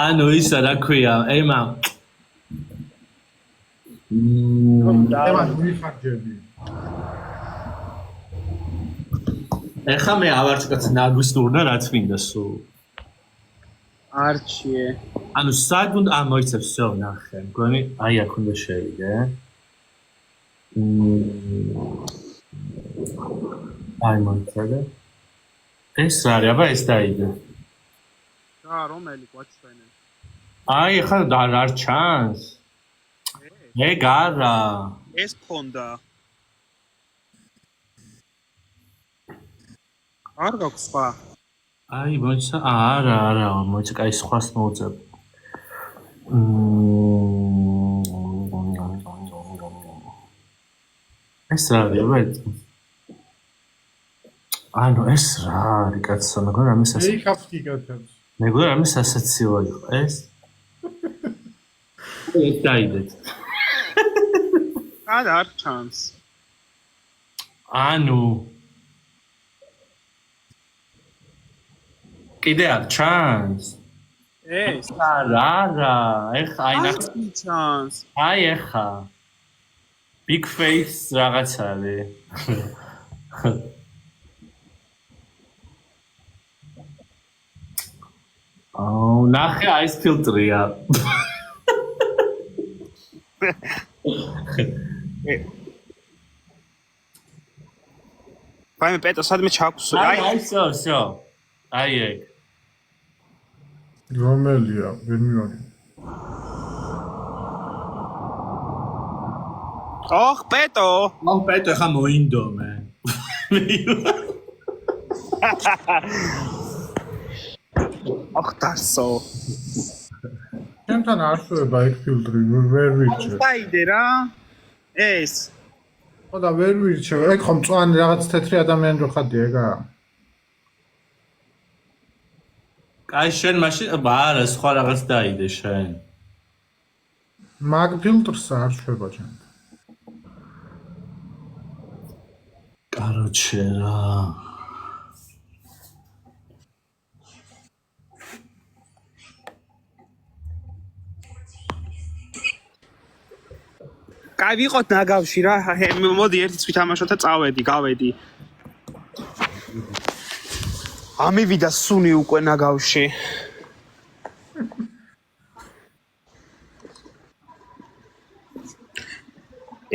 ანუ ისა რა ქვია ემა ემან მიხარჯები. ეხა მე ავარჩკაც ნაგვისურნა რაც მინდა სულ არჩიე. ანუ სად უნდა მოიცებს всё ნახე მგონი აი აქ უნდა შევიდე აი მოიცადე ეს არის აბა ეს დაიდე რა რომელი გვაჩვენე? აი ხა არ ჩანს ეგ არა ეს ქონდა. არ გაქვს სხვა. აი მოიცა არა მოიცა კაი სხვას მოუწევ ეს არის ვეთ ანუ ეს რა არის კაცო მეგონა ამის ასე ეი კაფტი გათებს. მეგონა ამის ასეციო იყო ეს ეს დაიდეთ არ ჩანს. ანუ კიდე არ ჩანს ეს არა ეხა აი ნახე ჩანს. აი ეხა big face რაღაც არის აუ ნახე აი ეს ფილტრია ვაიმე პეტო სადმე ჩაგვსო. აი всё აი ეგ რომელია ვერ მივაგე. ოხ პეტო. აუ პეტო ხა მოინდო მე ოხ დარსო. ჩემთან არ შევება ეგ ფილტრი ვერ ვირჩევ. დაიდე რა. ეს ხო და ვერ ვირჩევ. ეგ ხომ მწვანე რაღაც თეთრი ადამიანი რო ხადია ეგა? აი შენ მაშინ არა სხვა რაღაც დაიდე შენ მაგ ფილტრს არ შევება ჩემ. კაროჩე რა კაი ვიყოთ ნაგავში რა. მოდი ერთი წვით ამაშოთ და გავედი. ამივიდა სუნი უკვე ნაგავში.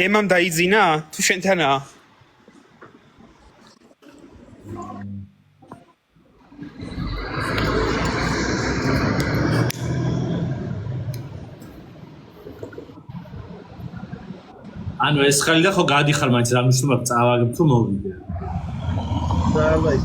ემამ დაიძინა? თუ შენთანაა? ანუ ეს ხალხი და ხო გადიხარ მაინც რა მნიშვნელობა წავაგებ თუ მოვიდე. დავაი